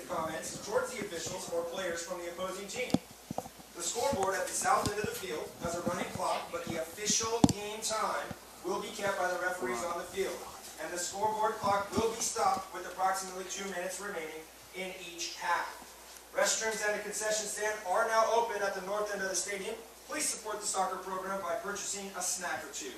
comments towards the officials or players from the opposing team. The scoreboard at the south end of the field has a running clock, but the official game time will be kept by the referees on the field, and the scoreboard clock will be stopped with approximately 2 minutes remaining in each half. Restrooms and a concession stand are now open at the north end of the stadium. Please support the soccer program by purchasing a snack or two.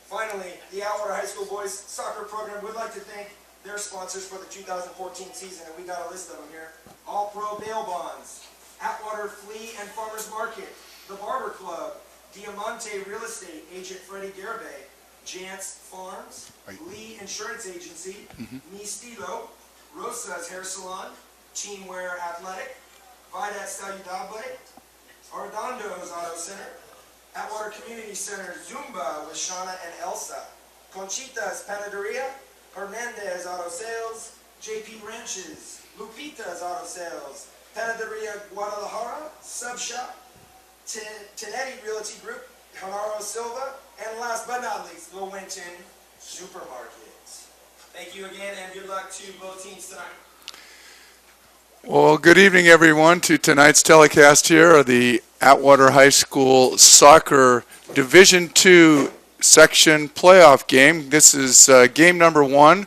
Finally, the Atwater High School boys soccer program would like to thank their sponsors for the 2014 season, and we got a list of them here. All Pro Bail Bonds, Atwater Flea and Farmers Market, the Barber Club, Diamante Real Estate, Agent Freddie Garibay, Jantz Farms, Lee Insurance Agency, Mi Stilo, Rosa's Hair Salon, Teamwear Athletic, Vidat Saludable, Ardondo's Auto Center, Atwater Community Center, Zumba with Shauna and Elsa, Conchita's Panaderia, Hernandez Auto Sales, JP Ranches, Lupita's Auto Sales, Panaderia Guadalajara, Sub Shop, Tenetti Realty Group, Honaro Silva, and last but not least, the Winton Supermarkets. Thank you again, and good luck to both teams tonight. Well, good evening, everyone, to tonight's telecast here of the Atwater High School Soccer Division II Section Playoff Game. This is game number one,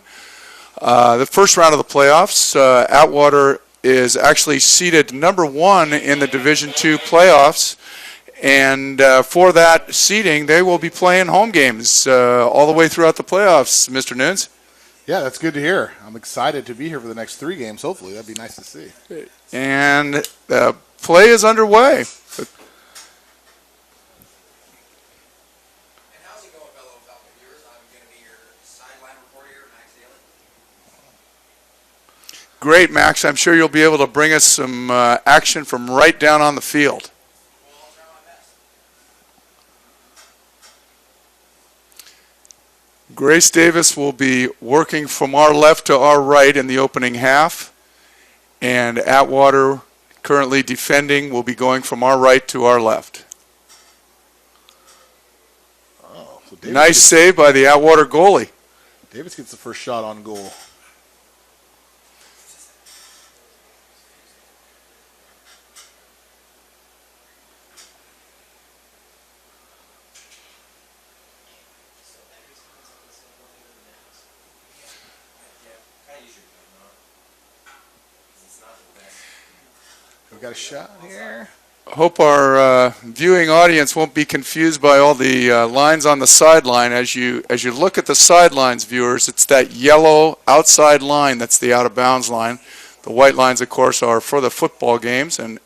the first round of the playoffs. Atwater is actually seeded number one in the Division II playoffs, and for that seeding, they will be playing home games all the way throughout the playoffs, Mr. Nunes. Yeah, that's good to hear. I'm excited to be here for the next 3 games, hopefully. That'd be nice to see. And play is underway. And how's it going, fellow Falcon viewers? I'm going to be your sideline reporter here, Max Daly. Great, Max. I'm sure you'll be able to bring us some action from right down on the field. Well, I'll try my best. Grace Davis will be working from our left to our right in the opening half, and Atwater, currently defending, will be going from our right to our left. Oh, so Nice save by the Atwater goalie. Davis gets the first shot on goal. We got a shot here. Hope our viewing audience won't be confused by all the lines on the sideline. As you look at the sidelines, viewers, it's that yellow outside line that's the out-of-bounds line. The white lines, of course, are for the football games, and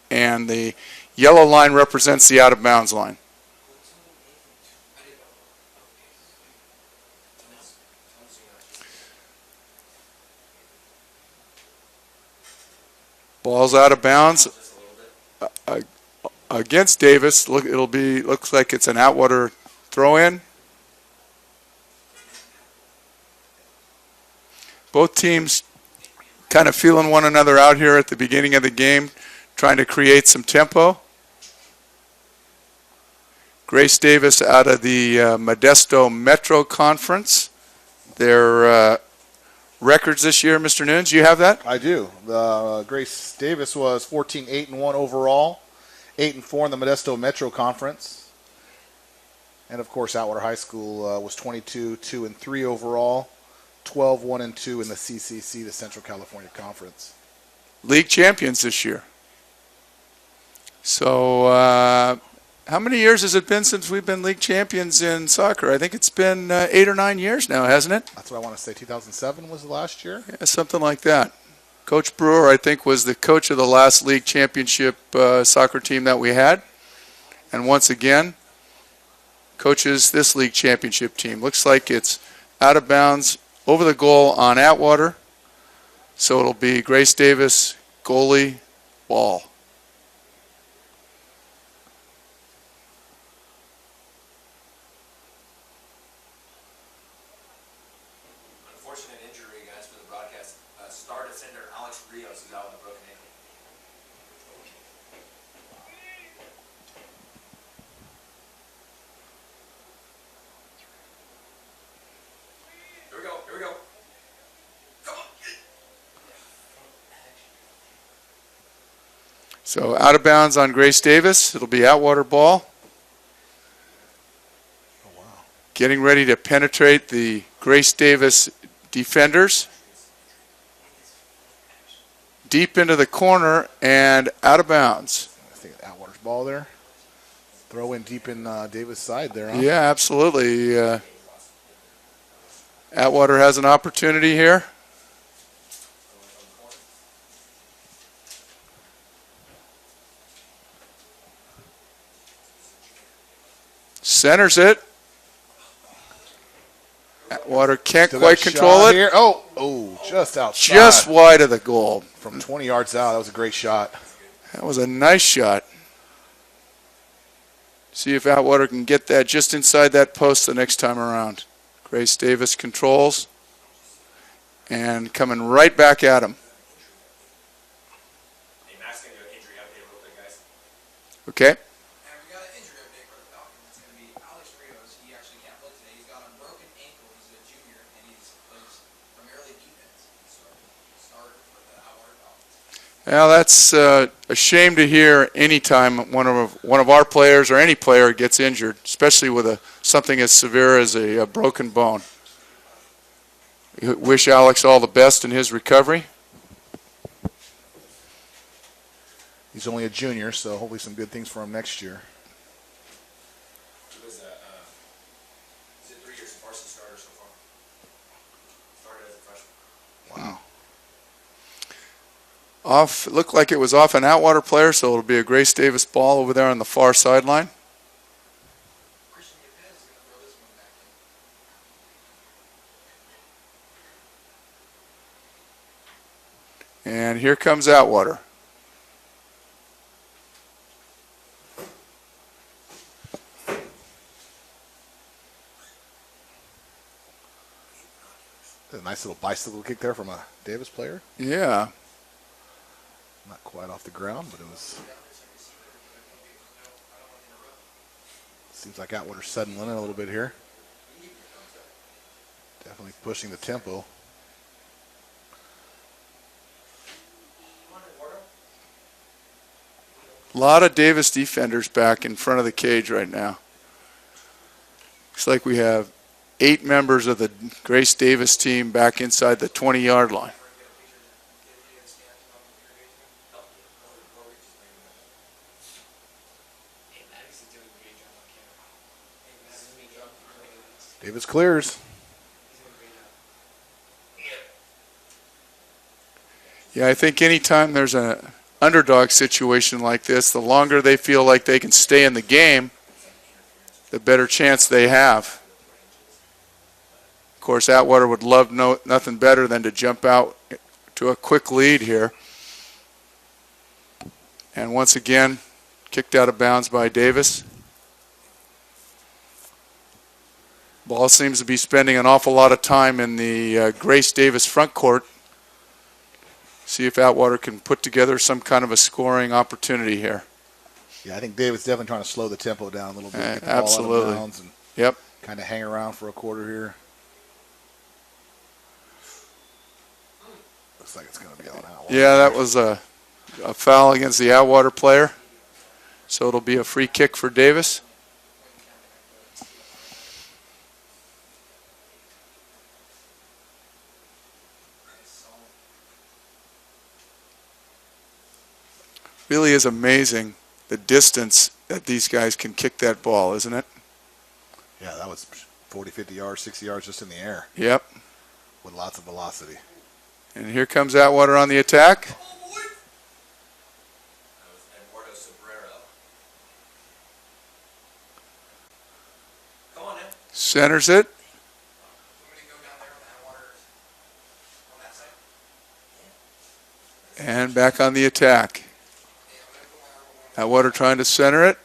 the yellow line represents the out-of-bounds line. Ball's out of bounds against Davis. Looks like it's an Atwater throw-in. Both teams kind of feeling one another out here at the beginning of the game, trying to create some tempo. Grace Davis out of the Modesto Metro Conference. Their records this year, Mr. Nunes, you have that? I do. Grace Davis was 14-8-1 overall, 8-4 in the Modesto Metro Conference. And, of course, Atwater High School was 22-2-3 overall, 12-1-2 in the CCC, the Central California Conference. League champions this year. So how many years has it been since we've been league champions in soccer? I think it's been 8 or 9 years now, hasn't it? That's what I want to say. 2007 was the last year? Yeah, something like that. Coach Brewer, I think, was the coach of the last league championship soccer team that we had. And once again, coaches this league championship team. Looks like it's out of bounds over the goal on Atwater. So it'll be Grace Davis, goalie, ball. Unfortunate injury, guys, for the broadcast. Star defender Alex Rios is out with a broken ankle. Here we go. Come on. So out of bounds on Grace Davis. It'll be Atwater ball. Oh, wow. Getting ready to penetrate the Grace Davis defenders. Deep into the corner and out of bounds. I think Atwater's ball there. Throw in deep in Davis' side there, huh? Yeah, absolutely. Atwater has an opportunity here. Centers it. Atwater can't Still quite got a control shot it. here. Oh, just outside. Just wide of the goal. From 20 yards out. That was a great shot. That was a nice shot. See if Atwater can get that just inside that post the next time around. Grace Davis controls and coming right back at him. Hey, Matt's going to do an injury update real quick, guys. Okay. And we got an injury update for the Falcons. It's going to be Alex Rios. He actually can't play today. He's got a broken ankle. He's a junior, and he's plays primarily defense. So started for the Atwater Falcons. Well, that's a shame to hear anytime one of our players or any player gets injured, especially with something as severe as a broken bone. We wish Alex all the best in his recovery. He's only a junior, so hopefully some good things for him next year. He was he's a 3 years varsity starter so far. Started as a freshman. Wow. Looked like it was off an Atwater player, so it'll be a Grace Davis ball over there on the far sideline. Christian Yepez is going to throw this one back in. And here comes Atwater. A nice little bicycle kick there from a Davis player. Yeah. Not quite off the ground, but it was. Seems like Atwater's settling in a little bit here. Definitely pushing the tempo. A lot of Davis defenders back in front of the cage right now. Looks like we have 8 members of the Grace Davis team back inside the 20-yard line. Davis clears. Yeah, I think anytime there's an underdog situation like this, the longer they feel like they can stay in the game, the better chance they have. Of course, Atwater would love nothing better than to jump out to a quick lead here. And once again, kicked out of bounds by Davis. Ball seems to be spending an awful lot of time in the Grace Davis front court. See if Atwater can put together some kind of a scoring opportunity here. Yeah, I think Davis definitely trying to slow the tempo down a little bit. Get the Absolutely. ball out of bounds and Yep. kind of hang around for a quarter here. Looks like it's going to be on Atwater. Yeah, that was a foul against the Atwater player. So it'll be a free kick for Davis. Really is amazing the distance that these guys can kick that ball, isn't it? Yeah, that was 40, 50 yards, 60 yards just in the air Yep. with lots of velocity. And here comes Atwater on the attack. That was Eduardo Sobrero. Come on, Ed. Centers it. Somebody go down there on that water on that side. And back on the attack. Atwater trying to center it.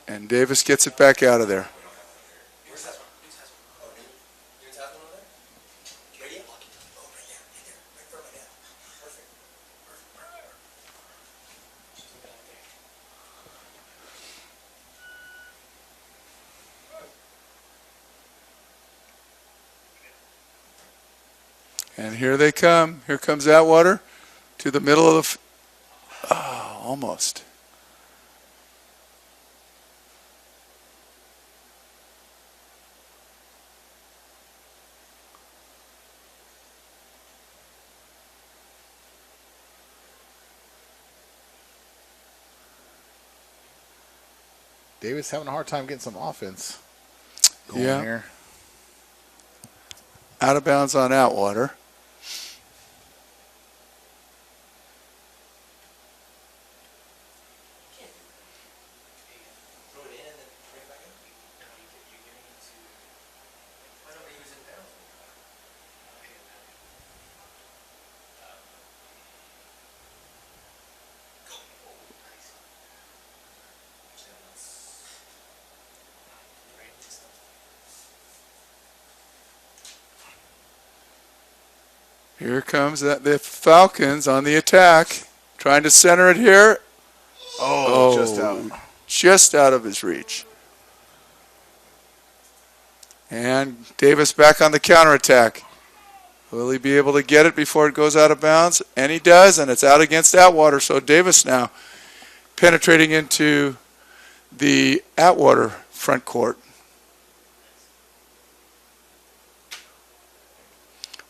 And Davis gets it back out of there. Where's that one? Who's that one? Oh, you has one over there? Right here? Oh, right there. Right there. Right there. Right there. Perfect. Perfect. And here they come. Here comes Atwater to the middle of the. Oh. Almost. Davis having a hard time getting some offense going Yeah. here. Out of bounds on Atwater. Throw it in and then bring it back in. Why nobody using penalty? Here comes the Falcons on the attack. Trying to center it here. Oh, just out. Just out of his reach. And Davis back on the counterattack. Will he be able to get it before it goes out of bounds? And he does, and it's out against Atwater. So Davis now penetrating into the Atwater front court.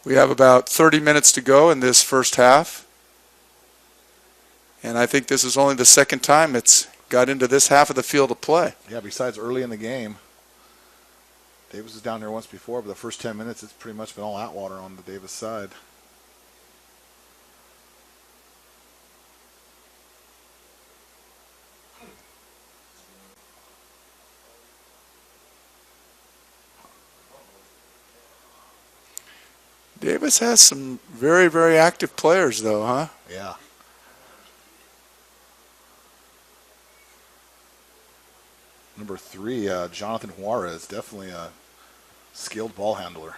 We have about 30 minutes to go in this first half. And I think this is only the second time it's got into this half of the field of play. Yeah, besides early in the game. Davis was down there once before, but the first 10 minutes, it's pretty much been all Atwater on the Davis side. Davis has some very, very active players, though, huh? Yeah. Number 3, Jonathan Juarez, definitely a skilled ball handler.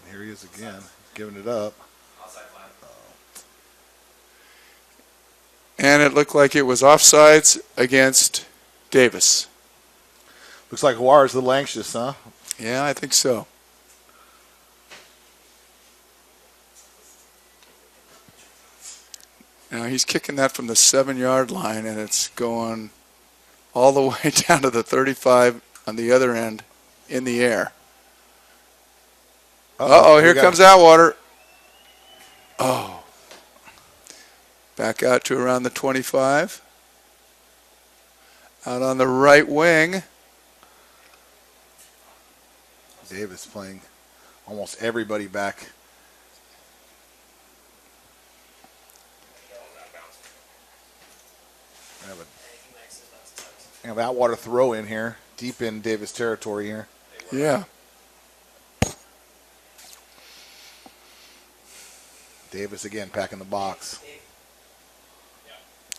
And here he is again, giving it up. Outside flag. And it looked like it was offsides against Davis. Looks like Juarez a little anxious, huh? Yeah, I think so. Now he's kicking that from the 7-yard line, and it's going all the way down to the 35 on the other end in the air. Uh-oh, here comes Atwater. Oh. Back out to around the 25. Out on the right wing. Davis playing almost everybody back. We have Atwater throw in here, deep in Davis territory here. Yeah. Davis again packing the box.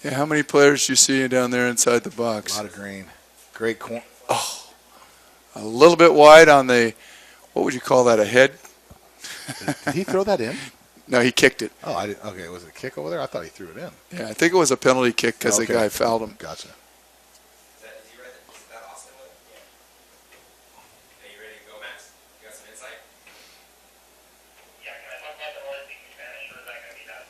Yeah, how many players do you see down there inside the A box? lot of green. Great corner. Oh, a little bit wide on the, what would you call that, a head? Did he throw that in? No, he kicked it. Oh, I didn't, okay. Was it a kick over there? I thought he threw it in. Yeah, I think it was a penalty kick because Okay. the guy fouled him. Gotcha. Is he ready? Is that Austin with it? Yeah. Are you ready to go, Max? You got some insight? Yeah, can I talk about the Northern speaking Spanish, or is that going to be that?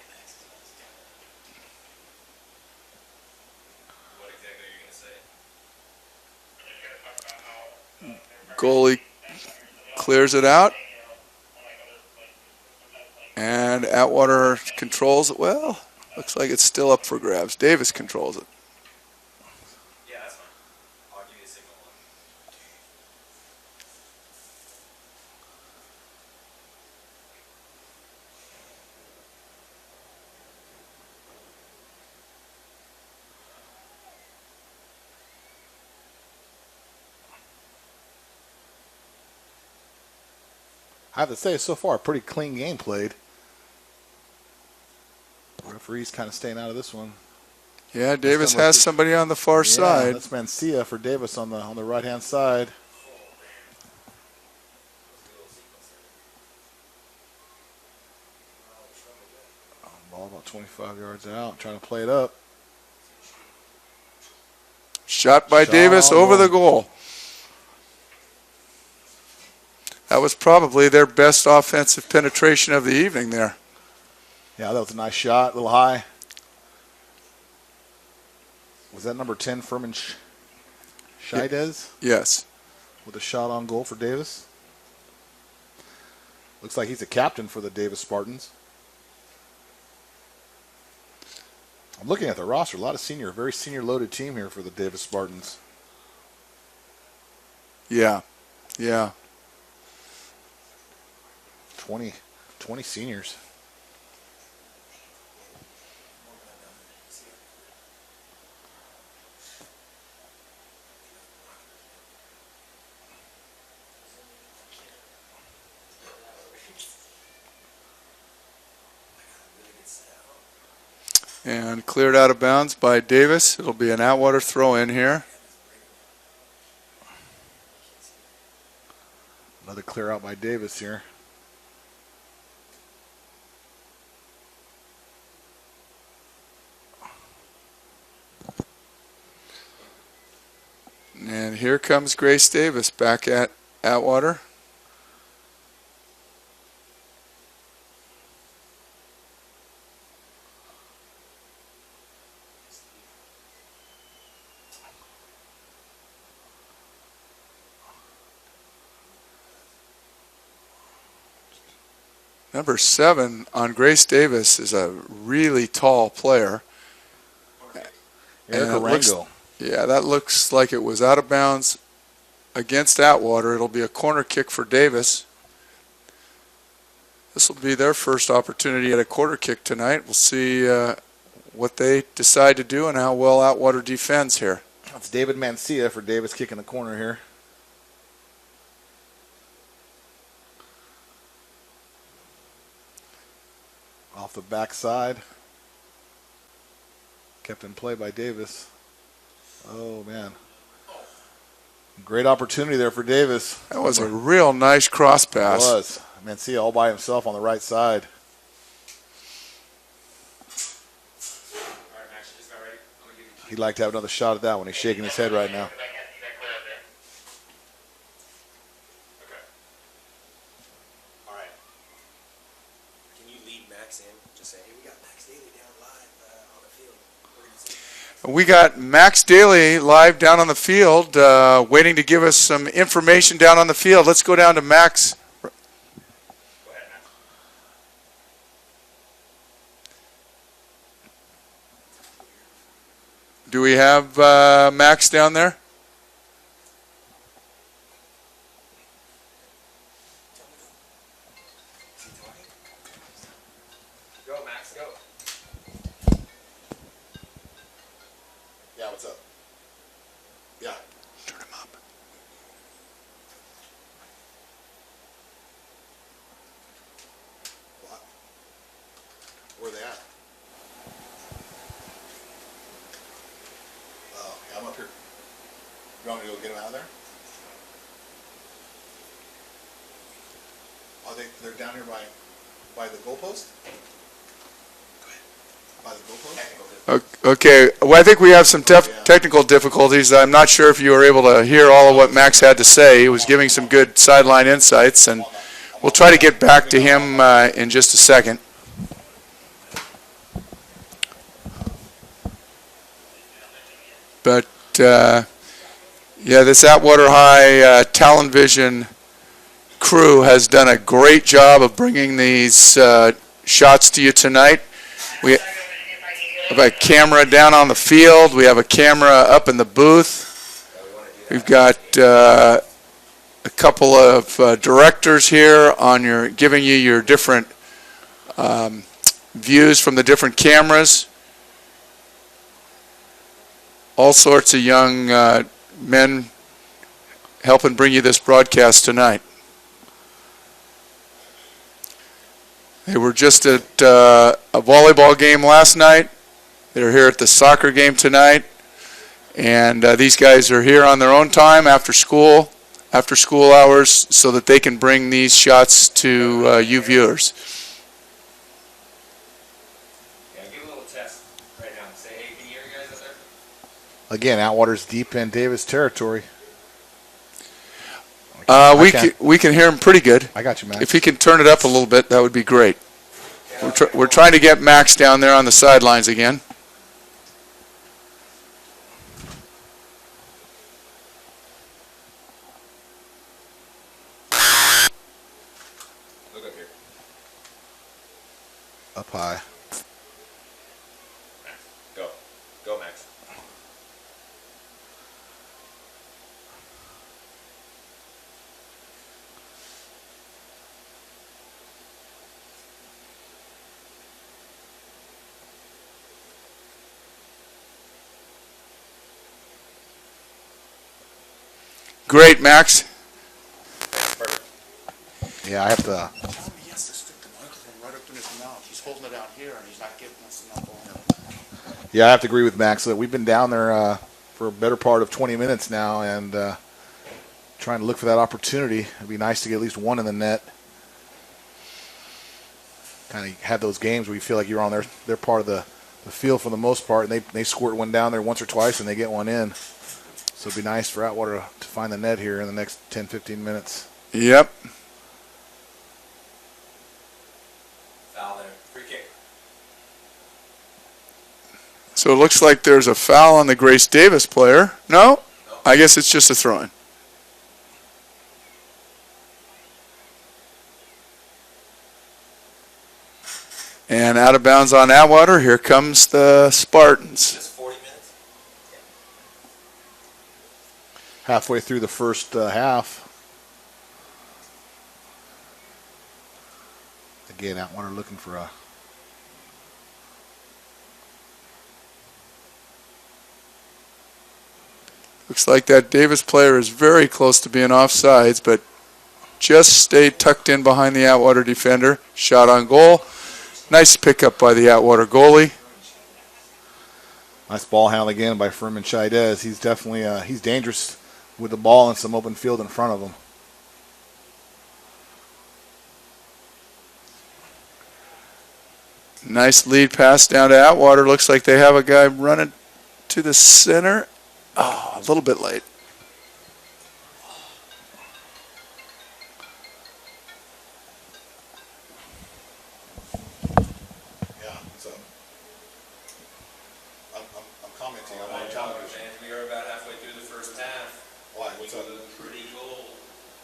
What exactly are you going to say? I'm just going to talk about how Goalie clears it out. And Atwater controls it well. Looks like it's still up for grabs. Davis controls it. Yeah, that's fine. I'll give you a signal. I have to say, so far, a pretty clean game played. Referee's kind of staying out of this one. Yeah, Davis number has two. somebody on the far Yeah, side. that's Mancia for Davis on the right hand side. Ball about 25 yards out, trying to play it up. Shot by Shot Davis on over goal. the goal. That was probably their best offensive penetration of the evening there. Yeah, that was a nice shot. A little high. Was that number 10, Furman Scheidez, Yes. with a shot on goal for Davis? Looks like he's a captain for the Davis Spartans. I'm looking at the roster. A lot of senior, very senior loaded team here for the Davis Spartans. Yeah. Yeah. 20 seniors. And cleared out of bounds by Davis. It'll be an Atwater throw in here. Another clear out by Davis here. And here comes Grace Davis back at Atwater. Number 7 on Grace Davis is a really tall player. Erica it looks- Rango. Yeah, that looks like it was out of bounds against Atwater. It'll be a corner kick for Davis. This will be their first opportunity at a quarter kick tonight. We'll see what they decide to do and how well Atwater defends here. That's David Mancia for Davis kicking the corner here. Off the backside. Kept in play by Davis. Oh, man. Great opportunity there for Davis. That was a real nice cross It pass. was. Mancia all by himself on the right side. All right, Max, you just got ready. I'm gonna give you. He'd like to have another shot at that one. He's shaking his head right now. Because I can't see that clear up there. Okay. All right. Can you lead Max in? Just say, hey, we got Max Daly down live on the field. We're gonna see. We got Max Daly live down on the field, waiting to give us some information down on the field. Let's go down to Max. Go ahead, Max. Do we have Max down there? Go, Max, go. Yeah, what's up? Yeah. Turn him up. What? Where are they at? Oh, yeah, I'm up here. You want me to go get them out of there? They're down here by the goalpost? Go ahead. By the goalpost? Okay, well, I think we have some technical difficulties. I'm not sure if you were able to hear all of what Max had to say. He was giving some good sideline insights, and we'll try to get back to him in just a second. But, yeah, this Atwater High Talon Vision crew has done a great job of bringing these shots to you tonight. We have a camera down on the field. We have a camera up in the booth. We've got a couple of directors here on giving you your different views from the different cameras. All sorts of young men helping bring you this broadcast tonight. They were just at a volleyball game last night. They're here at the soccer game tonight. And these guys are here on their own time after school hours, so that they can bring these shots to you viewers. Yeah, give a little test right now. Say, hey, can you hear you guys up there? Again, Atwater's deep in Davis territory. We can hear him pretty good. I got you, man. If he can turn it up a little bit, that would be great. Okay, We're trying to get Max down there on the sidelines again. Look up here. Up high. Go. Go, Max. Great, Max. Perfect. Yeah, I have to. He has to stick the microphone right up in his mouth. He's holding it out here, and he's not giving us enough on. Yeah, I have to agree with Max that we've been down there for a better part of 20 minutes now, and trying to look for that opportunity. It'd be nice to get at least one in the net. Kind of have those games where you feel like you're on their part of the field for the most part, and they squirt one down there once or twice and they get one in. So it'd be nice for Atwater to find the net here in the next 10, 15 minutes. Yep. Foul there. Free kick. So it looks like there's a foul on the Grace Davis player. No? I guess it's just a throw-in. And out of bounds on Atwater. Here comes the Spartans. Just 40 minutes. Halfway through the first half. Again, Atwater looking for a. Looks like that Davis player is very close to being offsides, but just stayed tucked in behind the Atwater defender. Shot on goal. Nice pickup by the Atwater goalie. Nice ball handle again by Furman Chaidez. He's definitely he's dangerous with the ball and some open field in front of him. Nice lead pass down to Atwater. Looks like they have a guy running to the center. Oh, a little bit late. Yeah, so I'm commenting on my television. And we are about halfway through the first half. Why? We What's up? go to the pretty goal.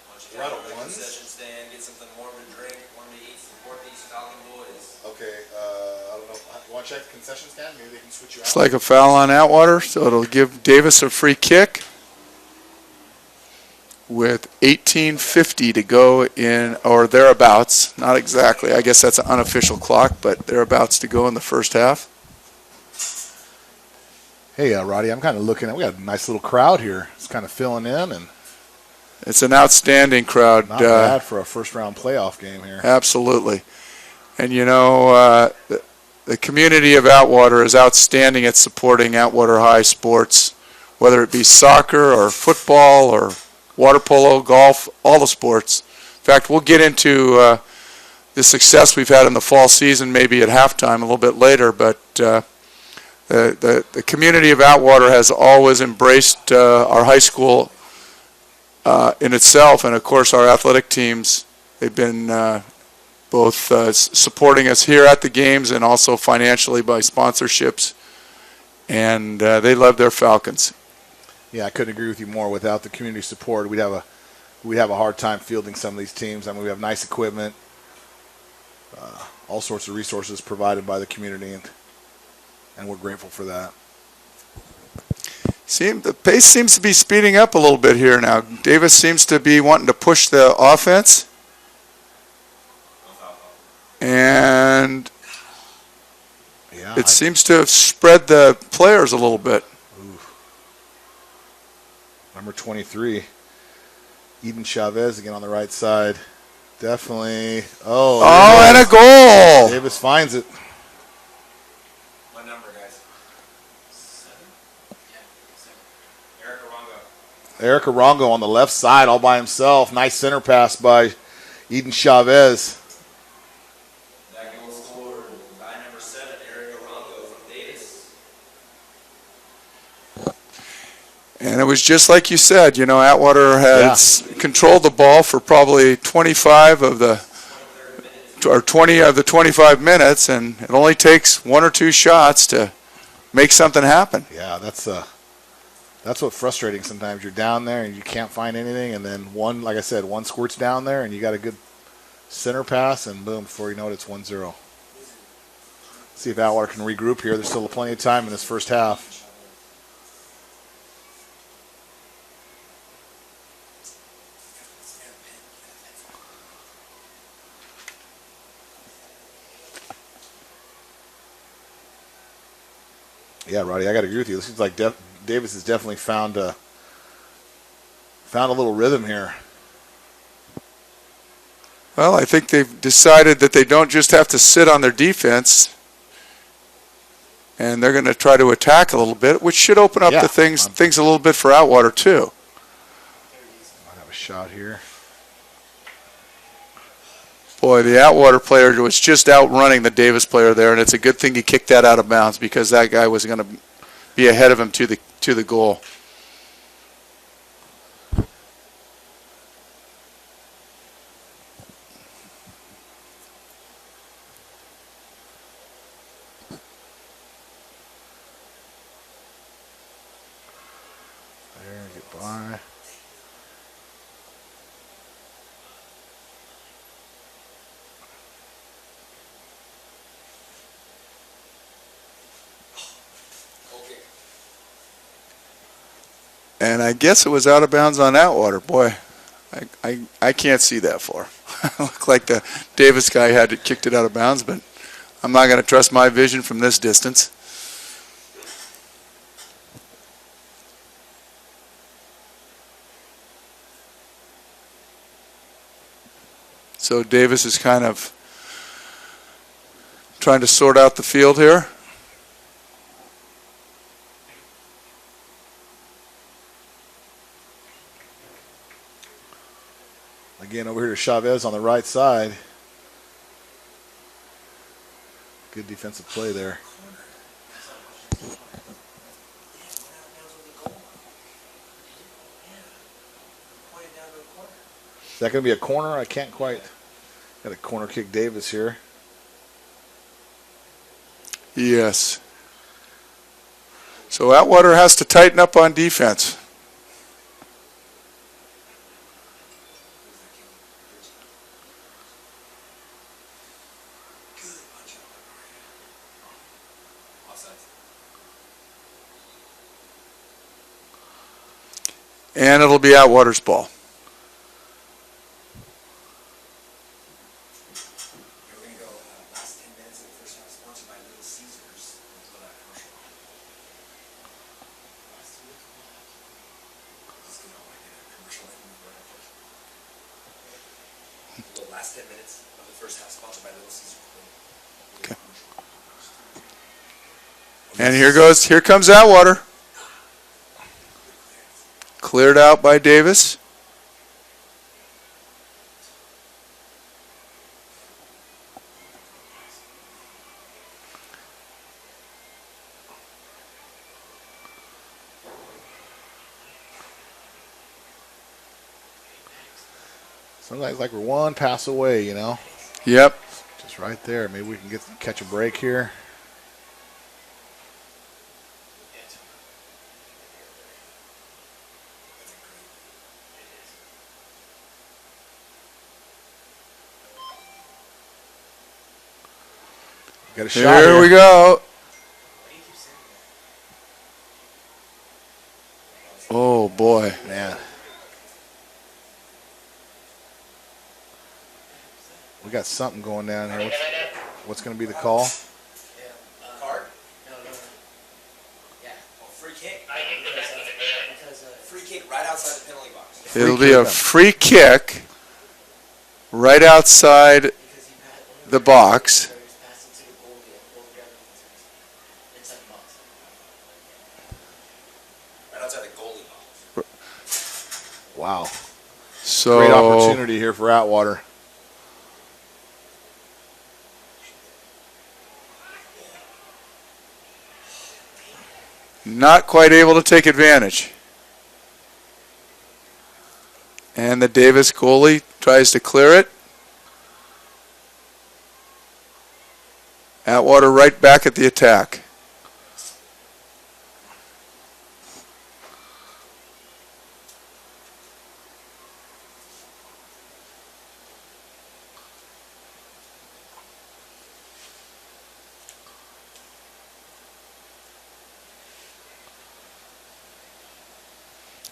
Why don't you We're get out out of of the ones? concession stand, get something warm to drink, warm to eat, support these Falcon boys. Okay, I don't know. You want to check the concession stand? Maybe they can switch you Looks like a foul on Atwater, so it'll give Davis a free kick with 18:50 to go in, or thereabouts. Not exactly. I guess that's an unofficial clock, but thereabouts to go in the first half. Hey, Roddy, I'm kind of looking at. We got a nice little crowd here. It's kind of filling in, and It's an outstanding crowd. not bad for a first-round playoff game here. Absolutely. And you know, the community of Atwater is outstanding at supporting Atwater High sports, whether it be soccer or football or water polo, golf, all the sports. In fact, we'll get into the success we've had in the fall season maybe at halftime a little bit later, but the community of Atwater has always embraced our high school in itself, and of course our athletic teams. They've been both supporting us here at the games and also financially by sponsorships, and they love their Falcons. Yeah, I couldn't agree with you more. Without the community support, we'd have a hard time fielding some of these teams. I mean, we have nice equipment, all sorts of resources provided by the community, and we're grateful for that. The pace seems to be speeding up a little bit here now. Davis seems to be wanting to push the offense, and Yeah, it seems to have spread the players a little bit. number 23, Eden Chavez again on the right side. Definitely. Oh, Oh, and a goal! Davis finds it. What number, guys? 7? Yeah, 7. Eric Arongo. Eric Arongo on the left side all by himself. Nice center pass by Eden Chavez. That goal scored by number 7, Eric Arongo from Davis. And it was just like you said, you know, Atwater has controlled the ball for probably 25 of the or 20 of the 25 minutes, and it only takes 1 or 2 shots to make something happen. Yeah, that's what's frustrating sometimes. You're down there and you can't find anything, and then like I said, one squirts down there, and you got a good center pass, and boom, before you know it, it's 1-0. See if Atwater can regroup here. There's still plenty of time in this first half. Yeah, Roddy, I got to agree with you. It seems like Davis has definitely found a little rhythm here. Well, I think they've decided that they don't just have to sit on their defense, and they're going to try to attack a little bit, which should open up Yeah, the things a little bit for Atwater too. Might have a shot here. Boy, the Atwater player was just outrunning the Davis player there, and it's a good thing he kicked that out of bounds because that guy was going to be ahead of him to the goal. There, get by. And I guess it was out of bounds on Atwater. Boy, I can't see that far. Looked like the Davis guy had kicked it out of bounds, but I'm not going to trust my vision from this distance. So Davis is kind of trying to sort out the field here. Again, over here to Chavez on the right side. Good defensive play there. Is that going to be a corner? I can't quite. Got a corner kick Davis here. Yes. So Atwater has to tighten up on defense. And it'll be Atwater's ball. We're going to go last 10 minutes of the first half, sponsored by Little Caesars. This is going to like a commercial that we run first. The last 10 minutes of the first half, sponsored by Little Caesars. Okay. And here comes Atwater. Cleared out by Davis. Sometimes like we're one pass away, you know. Yep. Just right there. Maybe we can catch a break here. Got a shot Here we go. Oh boy. Man. We got something going down here. What's going to be the call? Card? No. Yeah. Oh, free kick. Free kick right outside the penalty box. It'll be a free kick right outside the box. Right outside the goalie box. Wow. So Great opportunity here for Atwater. not quite able to take advantage. And the Davis goalie tries to clear it. Atwater right back at the attack.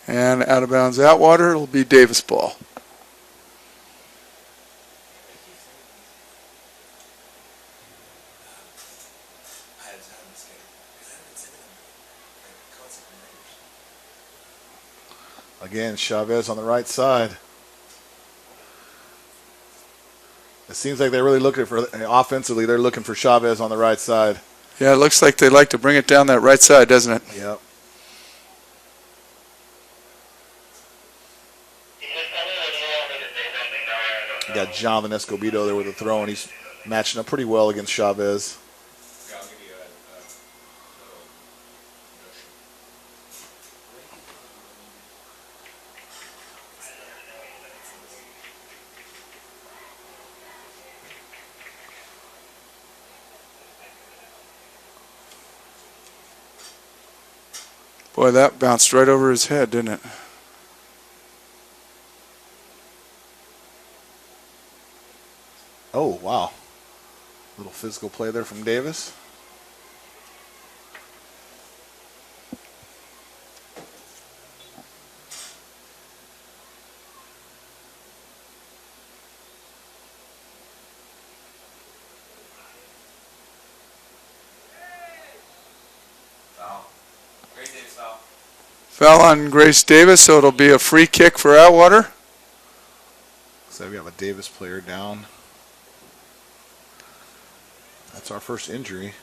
And out of bounds Atwater, it'll be Davis ball. Again, Chavez on the right side. It seems like they're really looking for, offensively, they're looking for Chavez on the right side. Yeah, it looks like they like to bring it down that right side, doesn't it? Yep. He said, tell me when you want me to say something. No, I don't You know. got Jonathan Escobedo there with the throw, and he's matching up pretty well against Chavez. Yeah, I'll give you a little Boy, that bounced right over his head, didn't it? Oh, wow. Little physical play there from Davis. foul. Grace Davis foul. Foul on Grace Davis, so it'll be a free kick for Atwater. So we have a Davis player down. That's our first injury.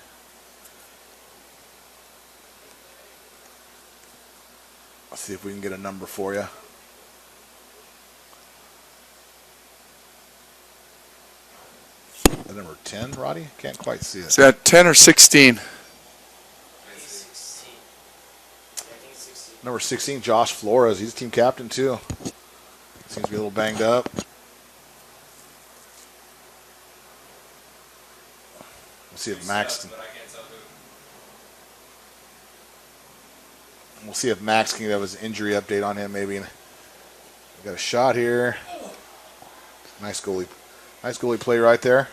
Let's see if we can get a number for you. The number 10, Roddy? Can't quite see Is it. that 10 or 16? Number 16, Josh Flores. He's team captain too. Seems to be a little banged up. We'll see if Max. But I can't tell who. We'll see if Max can have his injury update on him. Maybe. We got a shot here. Nice goalie play right there.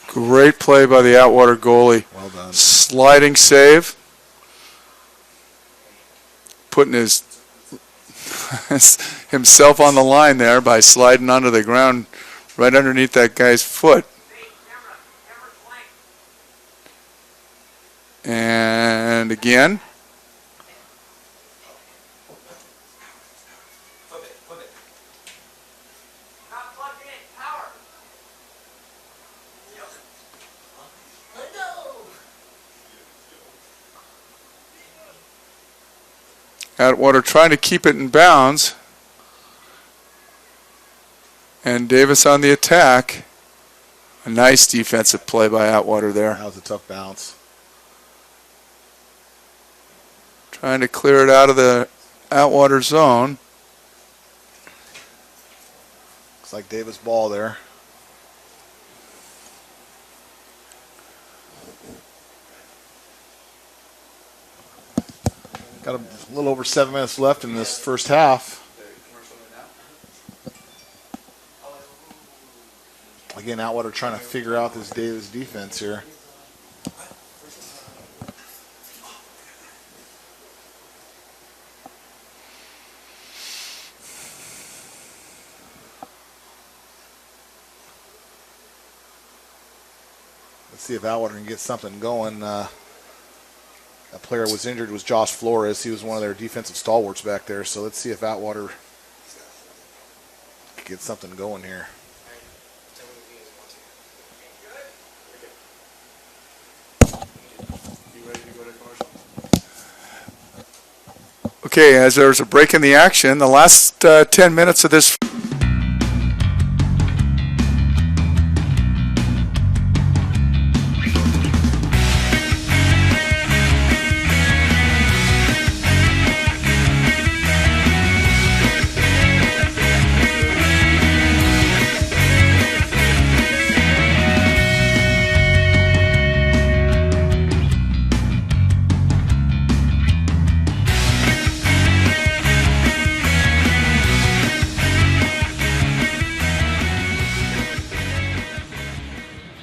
Great play by the Atwater goalie. Well done. Sliding save. Putting himself on the line there by sliding onto the ground right underneath that guy's foot. And again. Flip it, flip it. Atwater trying to keep it in bounds. And Davis on the attack. A nice defensive play by Atwater there. That was a tough bounce. Trying to clear it out of the Atwater zone. Looks like Davis ball there. Got a little over 7 minutes left in this first half. Again, Atwater trying to figure out this Davis defense here. Let's see if Atwater can get something going. That player was injured was Josh Flores. He was one of their defensive stalwarts back there. So let's see if Atwater can get something going here. Okay, as there's a break in the action, the last 10 minutes of this.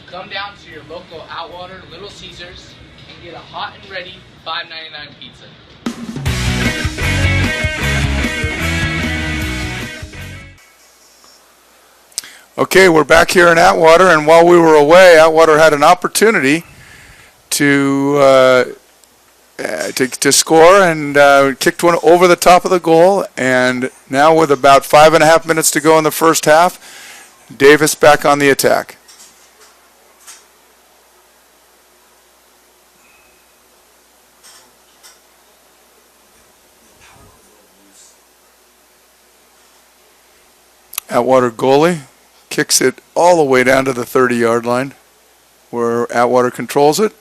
Come down to your local Outwater Little Caesars and get a hot and ready $5.99 pizza. Okay, we're back here in Atwater, and while we were away, Atwater had an opportunity to score and kicked one over the top of the goal. And now, with about 5.5 minutes to go in the first half, Davis back on the attack. Atwater goalie kicks it all the way down to the 30-yard line, where Atwater controls it.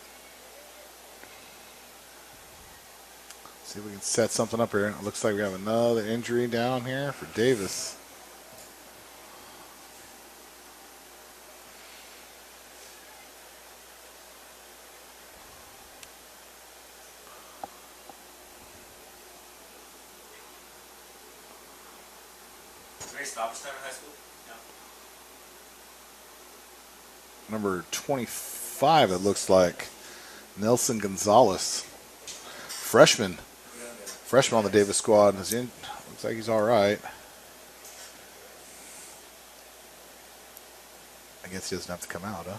See if we can set something up here. It looks like we have another injury down here for Davis. Is there any stoppage time in high school? No. Number 25, it looks like. Nelson Gonzalez. Freshman on the Davis squad. Is in. Looks like he's all right. I guess he doesn't have to come out, huh?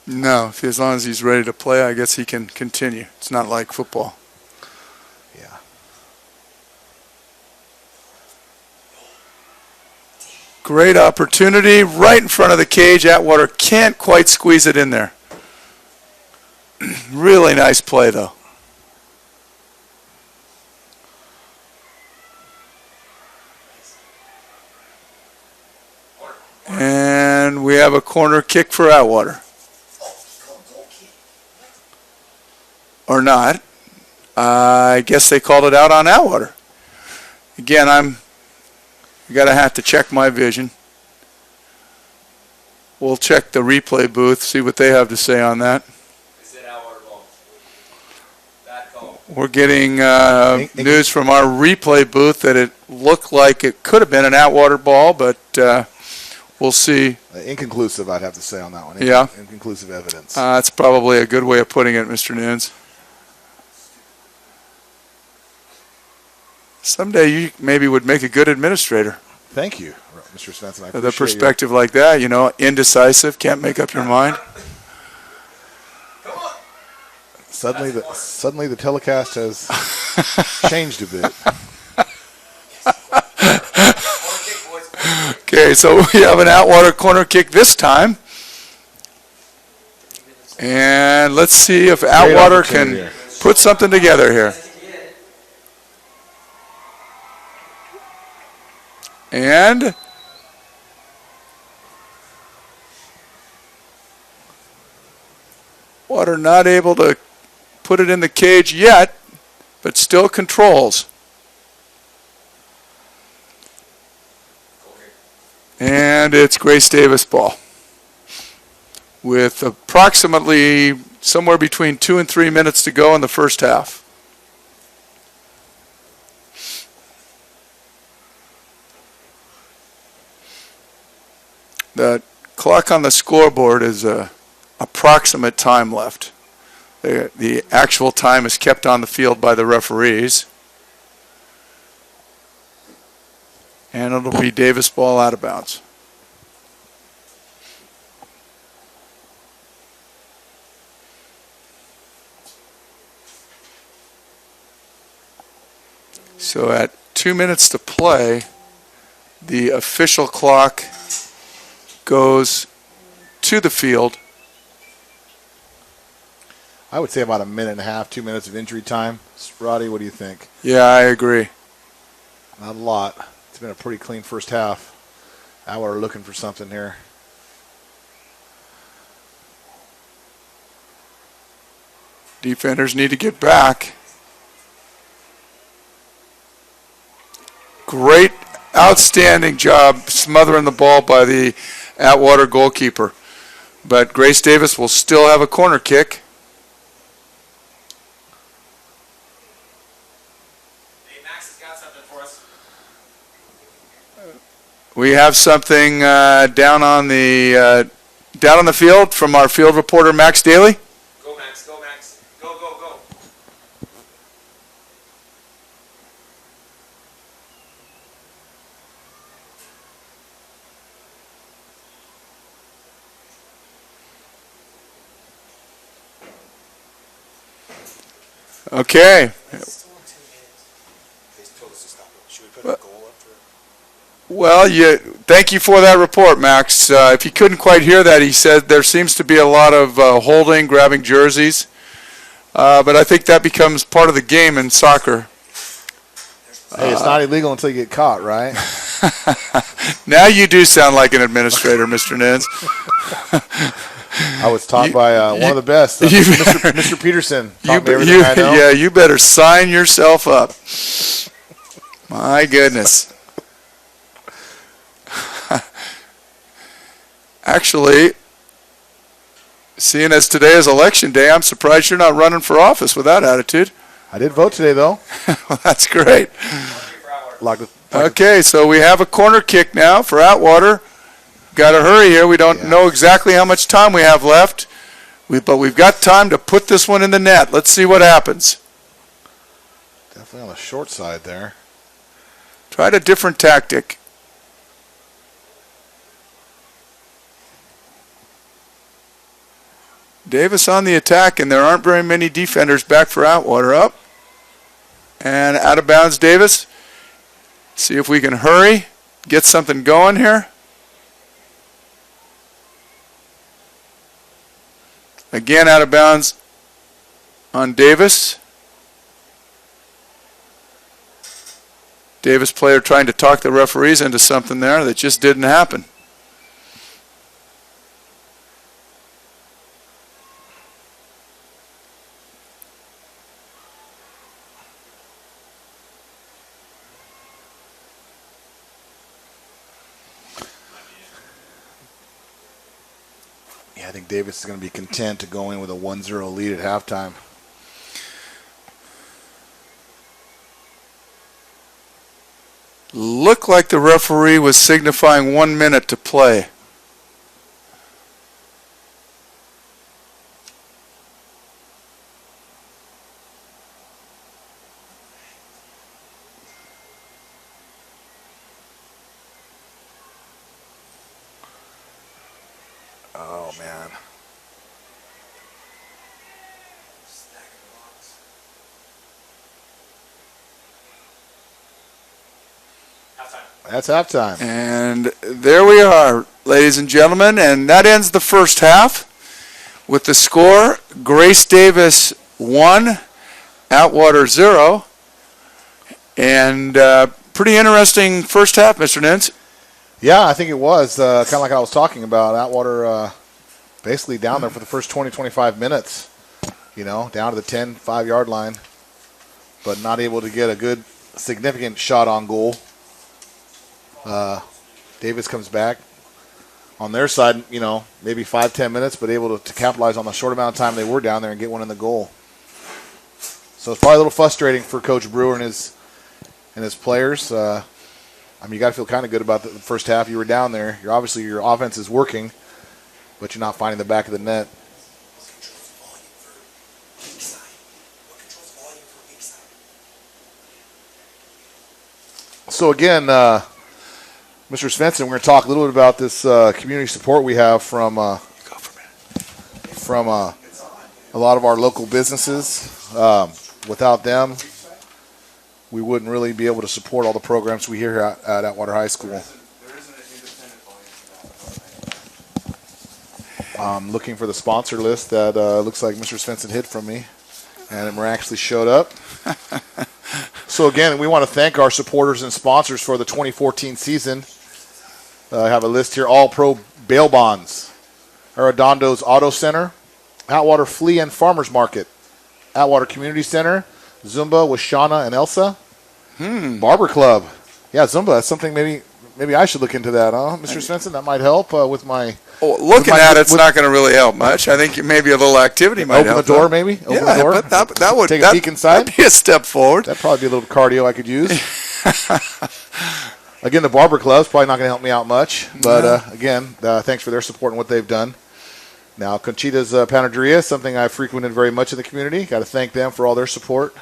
No, as long as he's ready to play, I guess he can continue. It's not like football. Yeah. Great opportunity right in front of the cage. Atwater can't quite squeeze it in there. Really nice play, though. And we have a corner kick for Atwater. Or not. I guess they called it out on Atwater. Again, have to check my vision. We'll check the replay booth, see what they have to say on that. They said Atwater ball. Bad call. We're getting news from our replay booth that it looked like it could have been an Atwater ball, but we'll see. Inconclusive, I'd have to say on that one. Yeah. Inconclusive evidence. That's probably a good way of putting it, Mr. Nunes. Someday you maybe would make a good administrator. Thank you, Mr. Svensson. I appreciate The perspective like that, indecisive, can't make up your mind. Suddenly the telecast has changed a bit. Okay, so we have an Atwater corner kick this time. And let's see if Atwater can opportunity. put something together here. And Atwater not able to put it in the cage yet, but still controls. And it's Grace Davis ball. With approximately somewhere between 2 and 3 minutes to go in the first half. The clock on the scoreboard is approximate time left. The actual time is kept on the field by the referees. And it'll be Davis ball out of bounds. So at 2 minutes to play, the official clock goes to the field. I would say about a minute and a half, 2 minutes of injury time. Roddy, what do you think? Yeah, I agree. Not a lot. It's been a pretty clean first half. Atwater looking for something here. Defenders need to get back. Great, outstanding job smothering the ball by the Atwater goalkeeper. But Grace Davis will still have a corner kick. Hey, Max has got something for us. We have something down on the field from our field reporter Max Daly. Go, Max. Go, Max. Go, go, go. Okay. Well, thank you for that report, Max. If you couldn't quite hear that, he said there seems to be a lot of holding, grabbing jerseys. But I think that becomes part of the game in soccer. Hey, it's not illegal until you get caught, right? Now you do sound like an administrator, Mr. Nins. I was taught by one of the best, Mr. Peterson. Taught me everything I know. Yeah, you better sign yourself up. My goodness. Actually, seeing as today is election day, I'm surprised you're not running for office with that attitude. I did vote today, though. Well, that's great. Like Okay, so we have a corner kick now for Atwater. Got to hurry here. We don't know exactly how much time we have left, but we've got time to put this one in the net. Let's see what happens. Definitely on the short side there. Tried a different tactic. Davis on the attack, and there aren't very many defenders back for Atwater. Up and out of bounds, Davis. See if we can hurry, get something going here. Again, out of bounds on Davis. Davis player trying to talk the referees into something there that just didn't happen. I think Davis is going to be content to go in with a 1-0 lead at halftime. Looked like the referee was signifying 1 minute to play. Oh, man. That's halftime. And there we are, ladies and gentlemen, and that ends the first half with the score, Grace Davis 1, Atwater 0. And pretty interesting first half, Mr. Nins. Yeah, I think it was kind of like I was talking about. Atwater basically down there for the first 20, 25 minutes, down to the 10, 5-yard line, but not able to get a good, significant shot on goal. Davis comes back. On their side, maybe 5-10 minutes, but able to capitalize on the short amount of time they were down there and get one in the goal. So it's probably a little frustrating for Coach Brewer and his players. You got to feel kind of good about the first half. You were down there. Obviously your offense is working, but you're not finding the back of the net. So again, Mr. Svensson, we're going to talk a little bit about this community support we have from a lot of our local businesses. Without them, we wouldn't really be able to support all the programs we hear here at Atwater High School. I'm looking for the sponsor list that looks like Mr. Svensson hid from me, and it miraculously showed up. So again, we want to thank our supporters and sponsors for the 2014 season. I have a list here: All Pro Bail Bonds, Arredondo's Auto Center, Atwater Flea and Farmers Market, Atwater Community Center, Zumba with Shauna and Elsa, Barber Club. Yeah, Zumba. That's something maybe I should look into that, huh, Mr. Svensson? That might help with my. Well, looking at it's not going to really help much. I think maybe a little activity might Open help. the door, though. maybe? Open Yeah, the door? but that would Take a peek inside? That'd be a step forward. That'd probably be a little cardio I could use. Again, the Barber Club's probably not going to help me out much. But again, thanks for their support and what they've done. Now, Conchita's Panaderia, something I've frequented very much in the community. Got to thank them for all their support.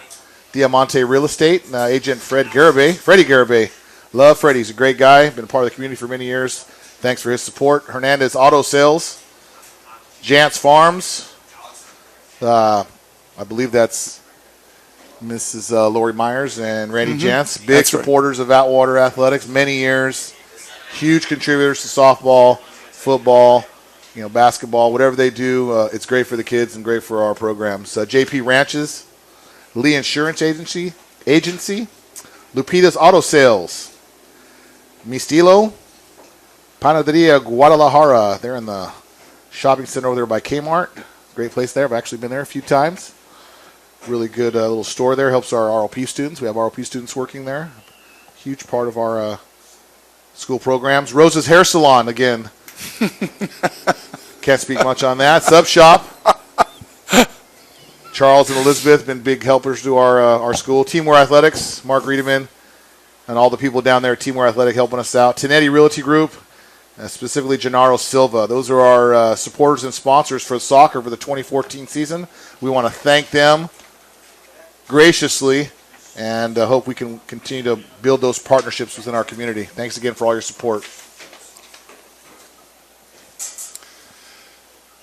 Diamante Real Estate, agent Freddie Garibay. Love Freddie. He's a great guy. Been a part of the community for many years. Thanks for his support. Hernandez Auto Sales. Jantz Farms. I believe that's Mrs. Lori Myers and Randy Jantz. Big That's right. supporters of Atwater Athletics. Many years. Huge contributors to softball, football, basketball, whatever they do. It's great for the kids and great for our programs. JP Ranches. Lee Insurance Agency. Lupita's Auto Sales. Mistilo. Panaderia Guadalajara. They're in the shopping center over there by Kmart. Great place there. I've actually been there a few times. Really good little store there. Helps our RLP students. We have RLP students working there. Huge part of our school programs. Rose's Hair Salon, again. Can't speak much on that. Sub Shop. Charles and Elizabeth been big helpers to our school. Teamwear Athletics, Mark Riedemann, and all the people down there at Teamwear Athletic helping us out. Tenetti Realty Group, specifically Gennaro Silva. Those are our supporters and sponsors for soccer for the 2014 season. We want to thank them graciously and hope we can continue to build those partnerships within our community. Thanks again for all your support.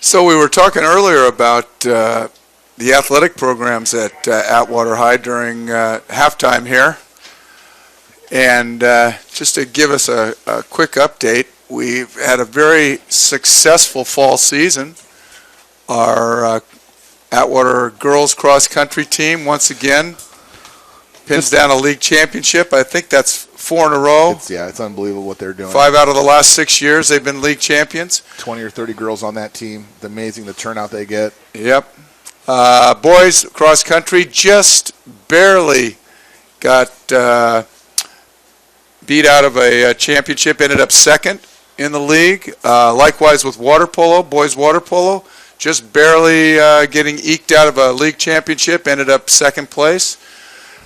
So we were talking earlier about the athletic programs at Atwater High during halftime here. And just to give us a quick update, we've had a very successful fall season. Our Atwater girls cross country team once again pins down a league championship. I think that's 4 in a row. It's unbelievable what they're doing. 5 out of the last 6 years they've been league champions. 20 or 30 girls on that team. It's amazing the turnout they get. Yep. Boys cross country just barely got beat out of a championship, ended up second in the league. Likewise with water polo, boys water polo, just barely getting eked out of a league championship, ended up second place.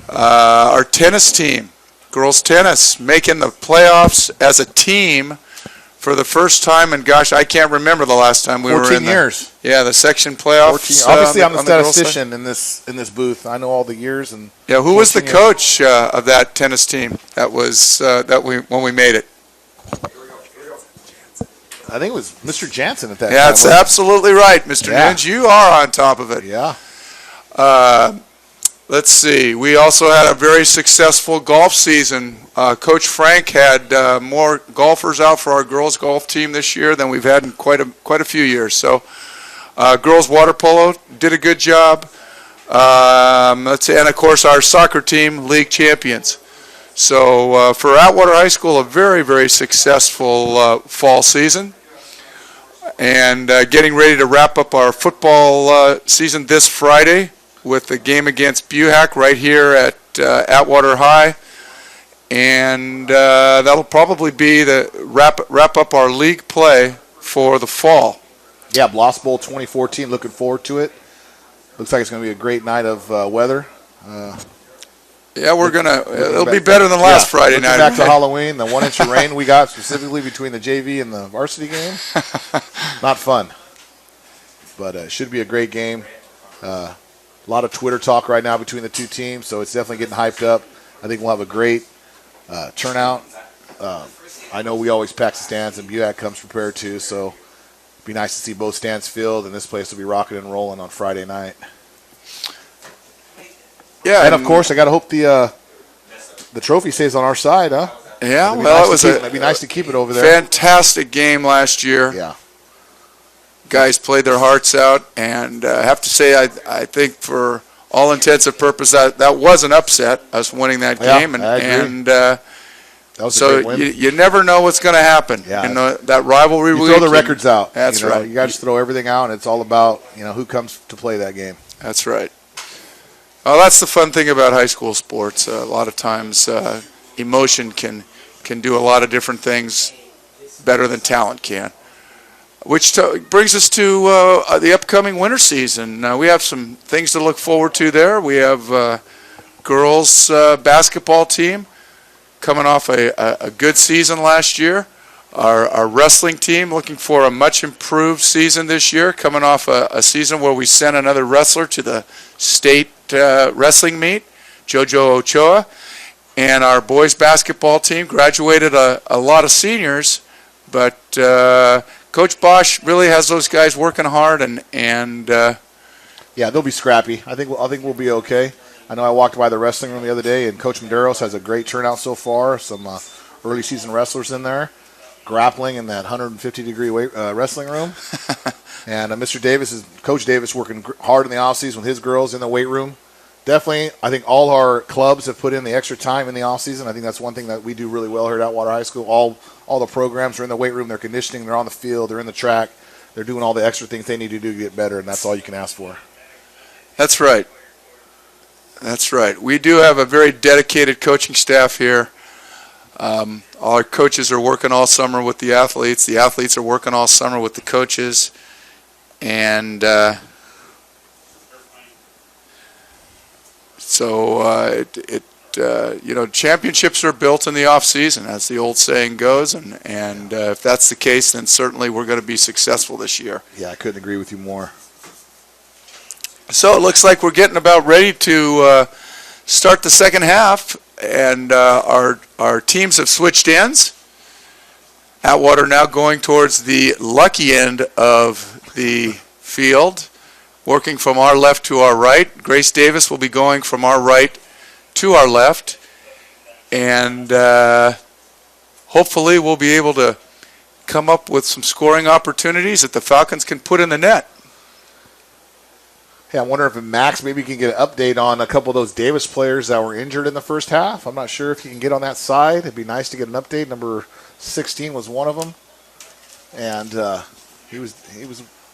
Our tennis team, girls tennis, making the playoffs as a team for the first time, and gosh, I can't remember the last time we were in 14 years. the section playoffs. Obviously, I'm the on girls' side. statistician in this booth. I know all the years and. Yeah, who was the 14 years. coach of that tennis team? That was when we made it. I think it was Mr. Jansen at that Yeah, time. that's wasn't it? absolutely right, Mr. Yeah. Ninge. You are on top of it. Yeah. Let's see. We also had a very successful golf season. Coach Frank had more golfers out for our girls golf team this year than we've had in quite a few years. So, girls water polo did a good job. Let's see, and of course our soccer team, league champions. So for Atwater High School, a very, very successful fall season. And getting ready to wrap up our football season this Friday with the game against Buhack right here at Atwater High. And that'll probably be the wrap up our league play for the fall. Yeah, Bloss Bowl 2014. Looking forward to it. Looks like it's going to be a great night of weather. Yeah, it'll be better than last Friday looking night. Back to Halloween, the 1 inch of rain we got specifically between the JV and the varsity game. Not fun, but it should be a great game. A lot of Twitter talk right now between the two teams, so it's definitely getting hyped up. I think we'll have a great turnout. I know we always pack the stands, and Buhack comes prepared too, so it'd be nice to see both stands filled, and this place will be rocking and rolling on Friday night. Yeah, And of course, I got to hope the trophy stays on our side, huh? Yeah, It'd be well, nice it'd it'd be nice to keep it over there. fantastic game last year. Yeah. Guys played their hearts out, and I have to say, I think for all intents and purposes, that was an upset, us winning that Yeah, game. I agree. And That was a so great win. you never know what's going to happen. Yeah. And that rivalry You week, throw the records out. That's you know, right. You guys throw everything out, and it's all about who comes to play that game. That's right. Well, that's the fun thing about high school sports. A lot of times, emotion can do a lot of different things better than talent can. Which brings us to the upcoming winter season. We have some things to look forward to there. We have girls basketball team coming off a good season last year. Our wrestling team looking for a much improved season this year, coming off a season where we sent another wrestler to the state wrestling meet, JoJo Ochoa. And our boys basketball team graduated a lot of seniors, but Coach Bosch really has those guys working hard, and Yeah, they'll be scrappy. I think we'll be okay. I know I walked by the wrestling room the other day, and Coach Maderos has a great turnout so far. Some early season wrestlers in there, grappling in that 150-degree wrestling room. And Coach Davis, working hard in the offseason with his girls in the weight room. Definitely, I think all our clubs have put in the extra time in the offseason. I think that's one thing that we do really well here at Atwater High School. All the programs are in the weight room, they're conditioning, they're on the field, they're in the track. They're doing all the extra things they need to do to get better, and that's all you can ask for. That's right. That's right. We do have a very dedicated coaching staff here. Our coaches are working all summer with the athletes. The athletes are working all summer with the coaches. And so championships are built in the off season, as the old saying goes. And if that's the case, then certainly we're going to be successful this year. Yeah, I couldn't agree with you more. So it looks like we're getting about ready to start the second half, and our teams have switched ends. Atwater now going towards the lucky end of the field, working from our left to our right. Grace Davis will be going from our right to our left, and hopefully we'll be able to come up with some scoring opportunities that the Falcons can put in the net. Hey, I wonder if Max maybe can get an update on a couple of those Davis players that were injured in the first half. I'm not sure if you can get on that side. It'd be nice to get an update. Number 16 was one of them, and he was.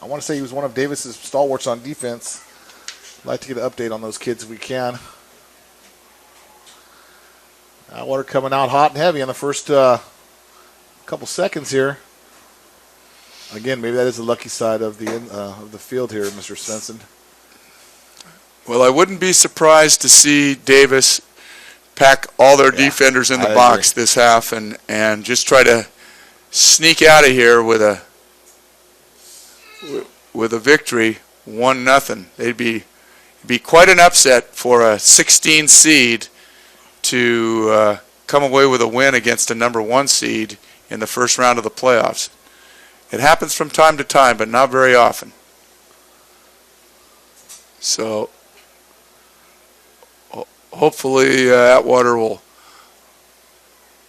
I want to say he was one of Davis's stalwarts on defense. I'd like to get an update on those kids if we can. Atwater coming out hot and heavy in the first couple seconds here. Again, maybe that is the lucky side of the field here, Mr. Svensson. Well, I wouldn't be surprised to see Davis pack all their defenders in the I box agree. this half and just try to sneak out of here with a victory, 1-0. It'd be quite an upset for a 16 seed to come away with a win against a number 1 seed in the first round of the playoffs. It happens from time to time, but not very often. So hopefully Atwater will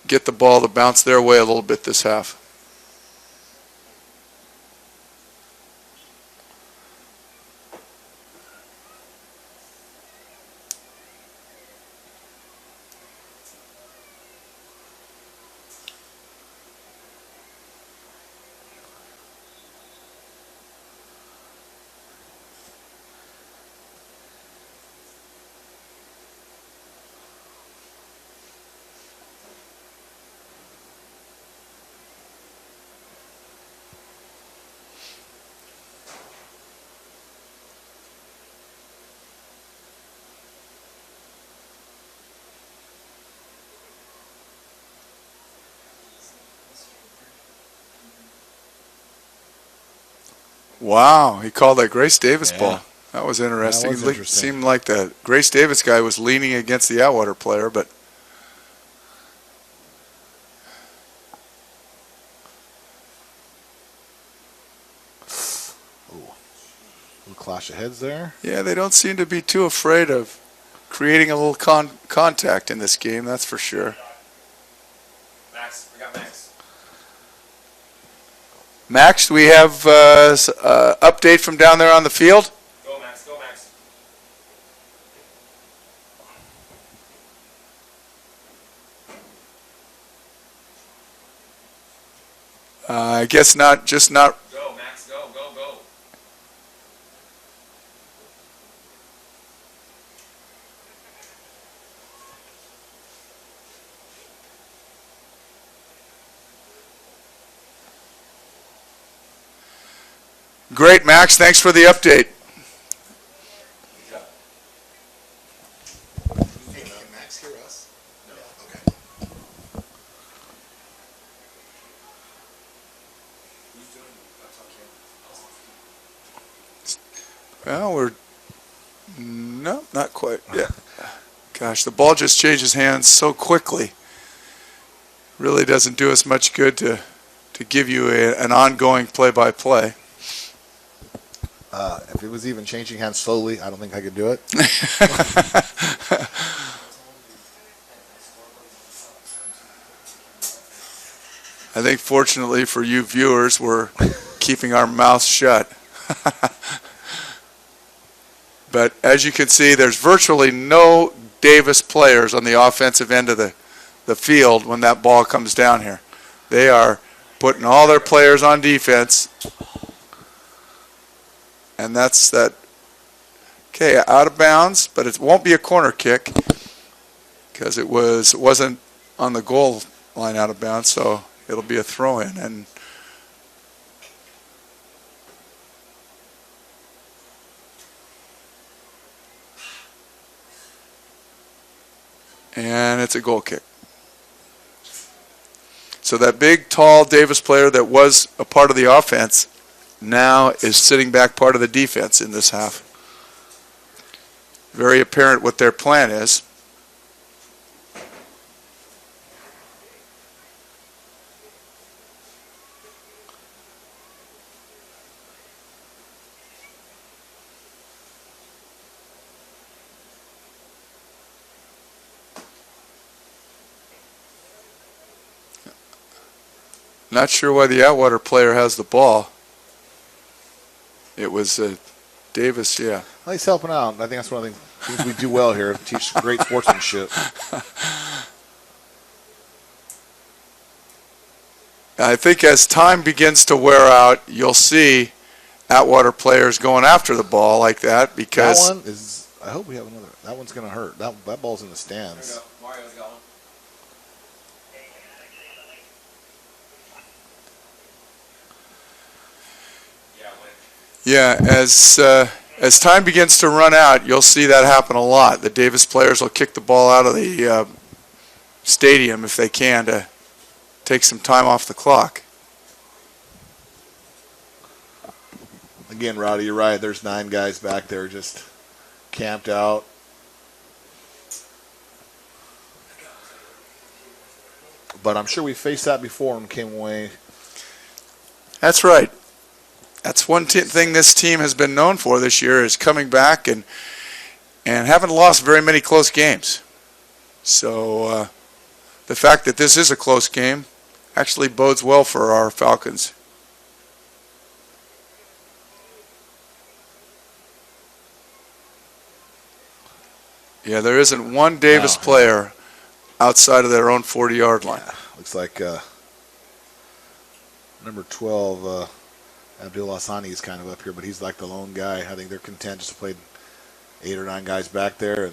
get the ball to bounce their way a little bit this half. Wow, he called that Grace Davis ball. That was interesting. That was interesting. Seemed like the Grace Davis guy was leaning against the Atwater player, but Little clash of heads there. yeah, they don't seem to be too afraid of creating a little contact in this game, that's for sure. Max, we got Max. Max, do we have update from down there on the field? Go, Max, go, Max. I guess not, just not. Go, Max, go, go, go. Great, Max. Thanks for the update. Hey, can Max hear us? No. Okay. Well, no, not quite. Yeah. Gosh, the ball just changes hands so quickly. Really doesn't do us much good to give you an ongoing play-by-play. If it was even changing hands slowly, I don't think I could do it. I think fortunately for you viewers, we're keeping our mouths shut. But as you can see, there's virtually no Davis players on the offensive end of the field when that ball comes down here. They are putting all their players on defense. And that's that. Okay, out of bounds, but it won't be a corner kick because it wasn't on the goal line out of bounds, so it'll be a throw-in. And it's a goal kick. So that big, tall Davis player that was a part of the offense now is sitting back part of the defense in this half. Very apparent what their plan is. Not sure why the Atwater player has the ball. It was Davis, yeah. Well, he's helping out. I think that's one of the things we do well here, teach great sportsmanship. I think as time begins to wear out, you'll see Atwater players going after the ball like that because That one is, I hope we have another. That one's going to hurt. That ball's in the There we stands. go. Mario's got one. Yeah, when yeah, as time begins to run out, you'll see that happen a lot. The Davis players will kick the ball out of the stadium if they can to take some time off the clock. Again, Roddy, you're right. There's 9 guys back there just camped out. But I'm sure we faced that before and came away. That's right. That's one thing this team has been known for this year is coming back and haven't lost very many close games. So the fact that this is a close game actually bodes well for our Falcons. Yeah, there isn't one Davis player outside of their own 40-yard line. Yeah, looks like number 12, Abdul Hassani is kind of up here, but he's like the lone guy. I think they're content just to play 8 or 9 guys back there.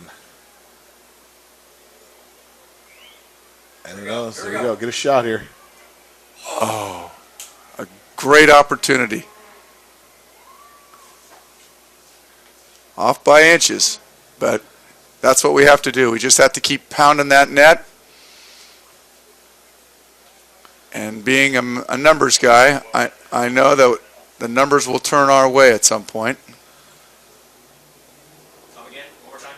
And who knows? There you go. Get a shot here. Oh, a great opportunity. Off by inches, but that's what we have to do. We just have to keep pounding that net. And being a numbers guy, I know that the numbers will turn our way at some point. come again, one more time.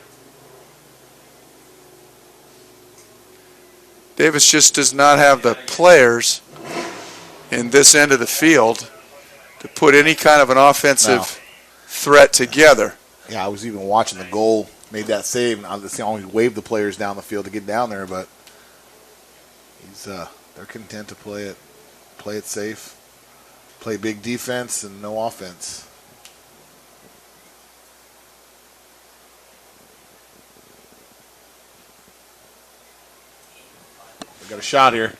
Davis just does not have the players in this end of the field to put any kind of an offensive threat together. Yeah, I was even watching the goal, made that save, and I was always waved the players down the field to get down there, but they're content to play it safe, play big defense and no offense. We got a shot here.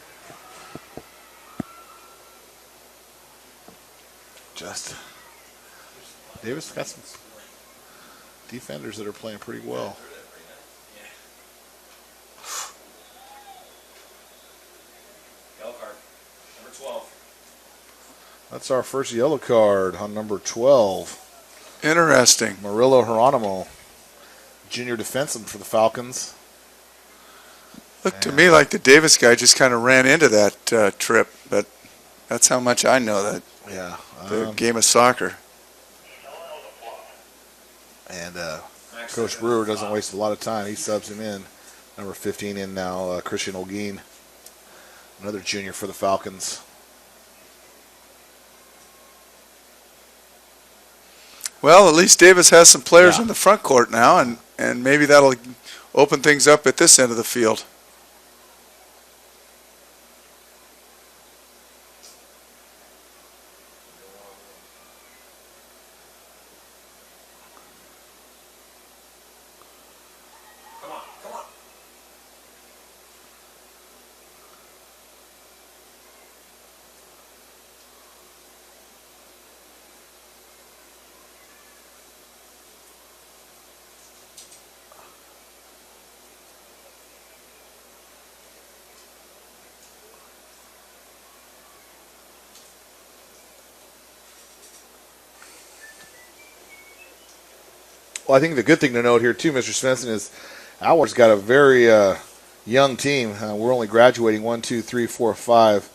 Just Davis got some defenders that are playing pretty well. Yellow card, number 12. That's our first yellow card on number 12. Interesting. Murillo Geronimo, junior defenseman for the Falcons. Looked to me like the Davis guy just kind of ran into that trip, but that's how much I know that Yeah. the game of soccer. And Coach Brewer doesn't waste a lot of time. He subs him in. Number 15 in now, Christian Olguin, another junior for the Falcons. Well, at least Davis has some players Yeah. in the front court now, and maybe that'll open things up at this end of the field. Come on, come on. Well, I think the good thing to note here, too, Mr. Svensson, is Atwater's got a very young team. We're only graduating 1, 2, 3, 4, 5,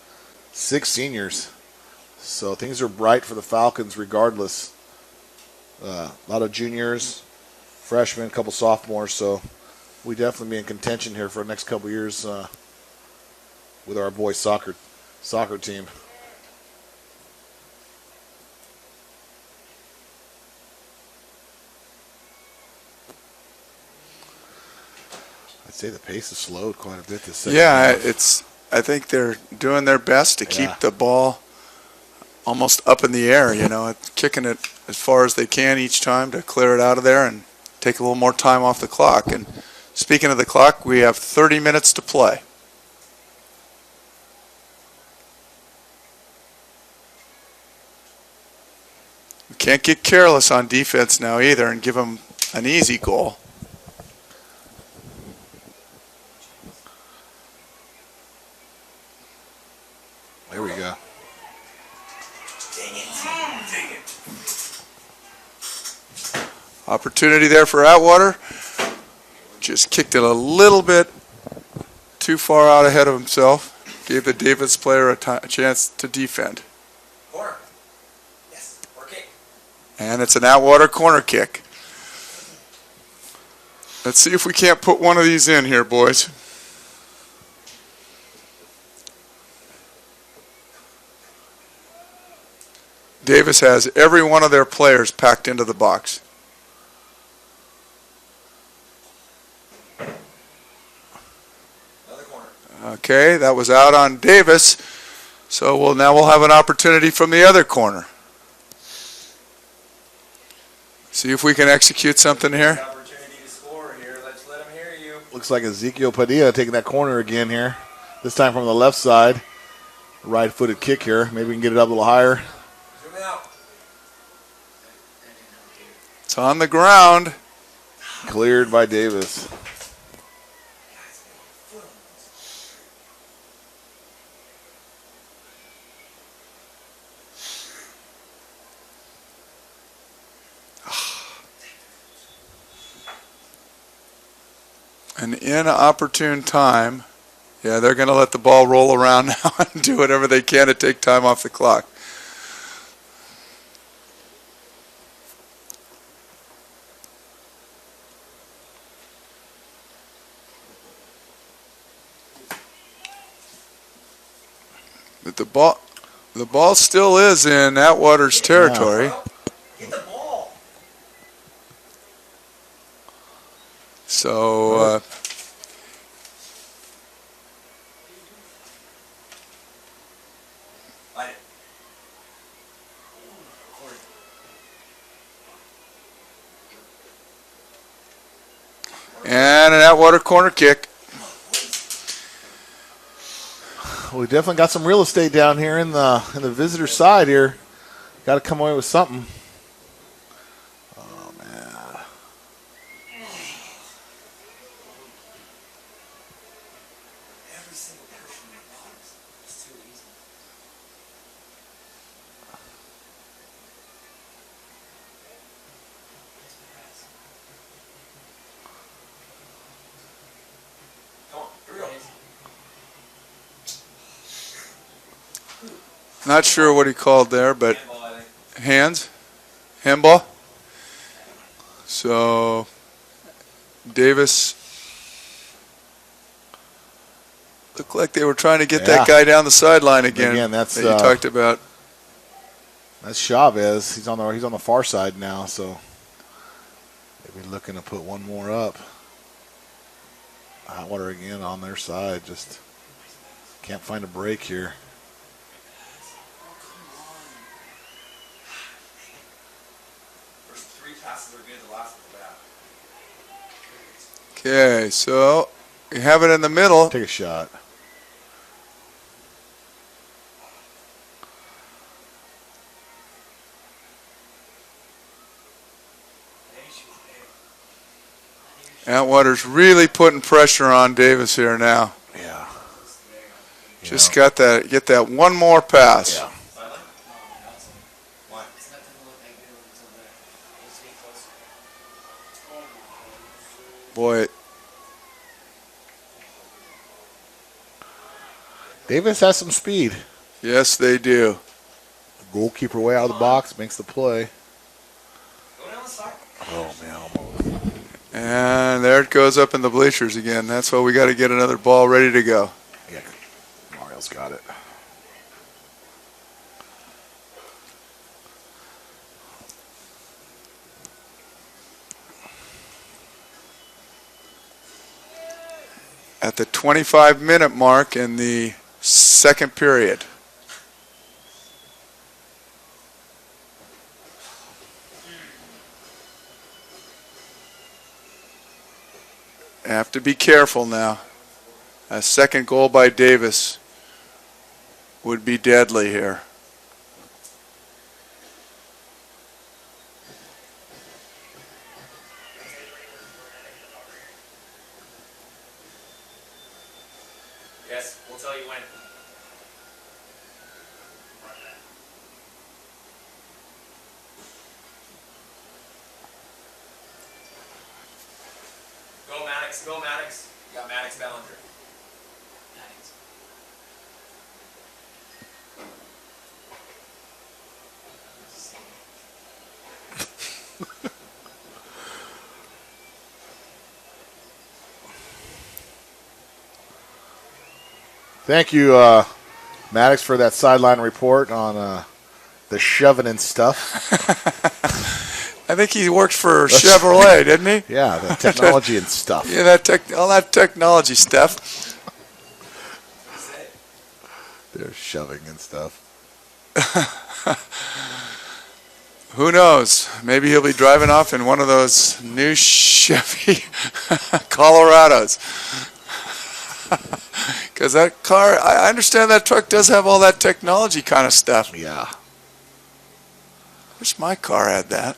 6 seniors. So things are bright for the Falcons regardless. A lot of juniors, freshmen, a couple sophomores. So we definitely be in contention here for the next couple years with our boys soccer team. I'd say the pace has slowed quite a bit this second Yeah, half. I think they're doing their best to Yeah. keep the ball almost up in the air, kicking it as far as they can each time to clear it out of there and take a little more time off the clock. And speaking of the clock, we have 30 minutes to play. We can't get careless on defense now either and give them an easy goal. There we go. Opportunity there for Atwater. Just kicked it a little bit too far out ahead of himself. Gave the Davis player a chance to defend. Corner. Yes, or kick. And it's an Atwater corner kick. Let's see if we can't put one of these in here, boys. Davis has every one of their players packed into the box. Another corner. Okay, that was out on Davis. So we'll have an opportunity from the other corner. See if we can execute something here. Opportunity to score here. Let's let him hear you. Looks like Ezekiel Padilla taking that corner again here. This time from the left side. Right-footed kick here. Maybe we can get it up a little higher. Zoom it out. It's on the ground. Cleared by Davis. An inopportune time. Yeah, they're going to let the ball roll around now and do whatever they can to take time off the clock. But the ball still is in Atwater's territory. Get the ball. So Light it. and an Atwater corner kick. We definitely got some real estate down here in the visitor side here. Got to come away with something. Oh man. Every single person in the box. It's too easy. Come on, here we go. Not sure what he called there, but Handball, I think. hands, handball. So Davis looked like they were trying to get that Yeah. guy down the sideline again. Again, that's, that you talked about. That's Chavez. He's on the far side now, so maybe looking to put one more up. Atwater again on their side. Just can't find a break here. First three passes are good, the last one's bad. Okay, so you have it in the middle. Take a shot. Atwater's really putting pressure on Davis here now. Yeah. Just got that. Get that one more pass. Yeah. Sideline? Why? It's not gonna look that good when it's over there. Let's get closer. Boy, Davis has some speed. yes, they do. Goalkeeper way out of the box makes the play. Go down the side. Oh man, almost. And there it goes up in the bleachers again. That's why we got to get another ball ready to go. Yeah, Mario's got it. At the 25-minute mark in the second period. Have to be careful now. A second goal by Davis would be deadly here. Yes, we'll tell you when. Go Maddox, go Maddox. You got Maddox Bellinger. Thank you, Maddox, for that sideline report on the shoving and stuff. I think he worked for Chevrolet, didn't he? Yeah, the technology and stuff. Yeah, all that technology stuff. They're shoving and stuff. Who knows? Maybe he'll be driving off in one of those new Chevy Colorados. Because that car, I understand that truck does have all that technology kind of stuff. Yeah. Wish my car had that.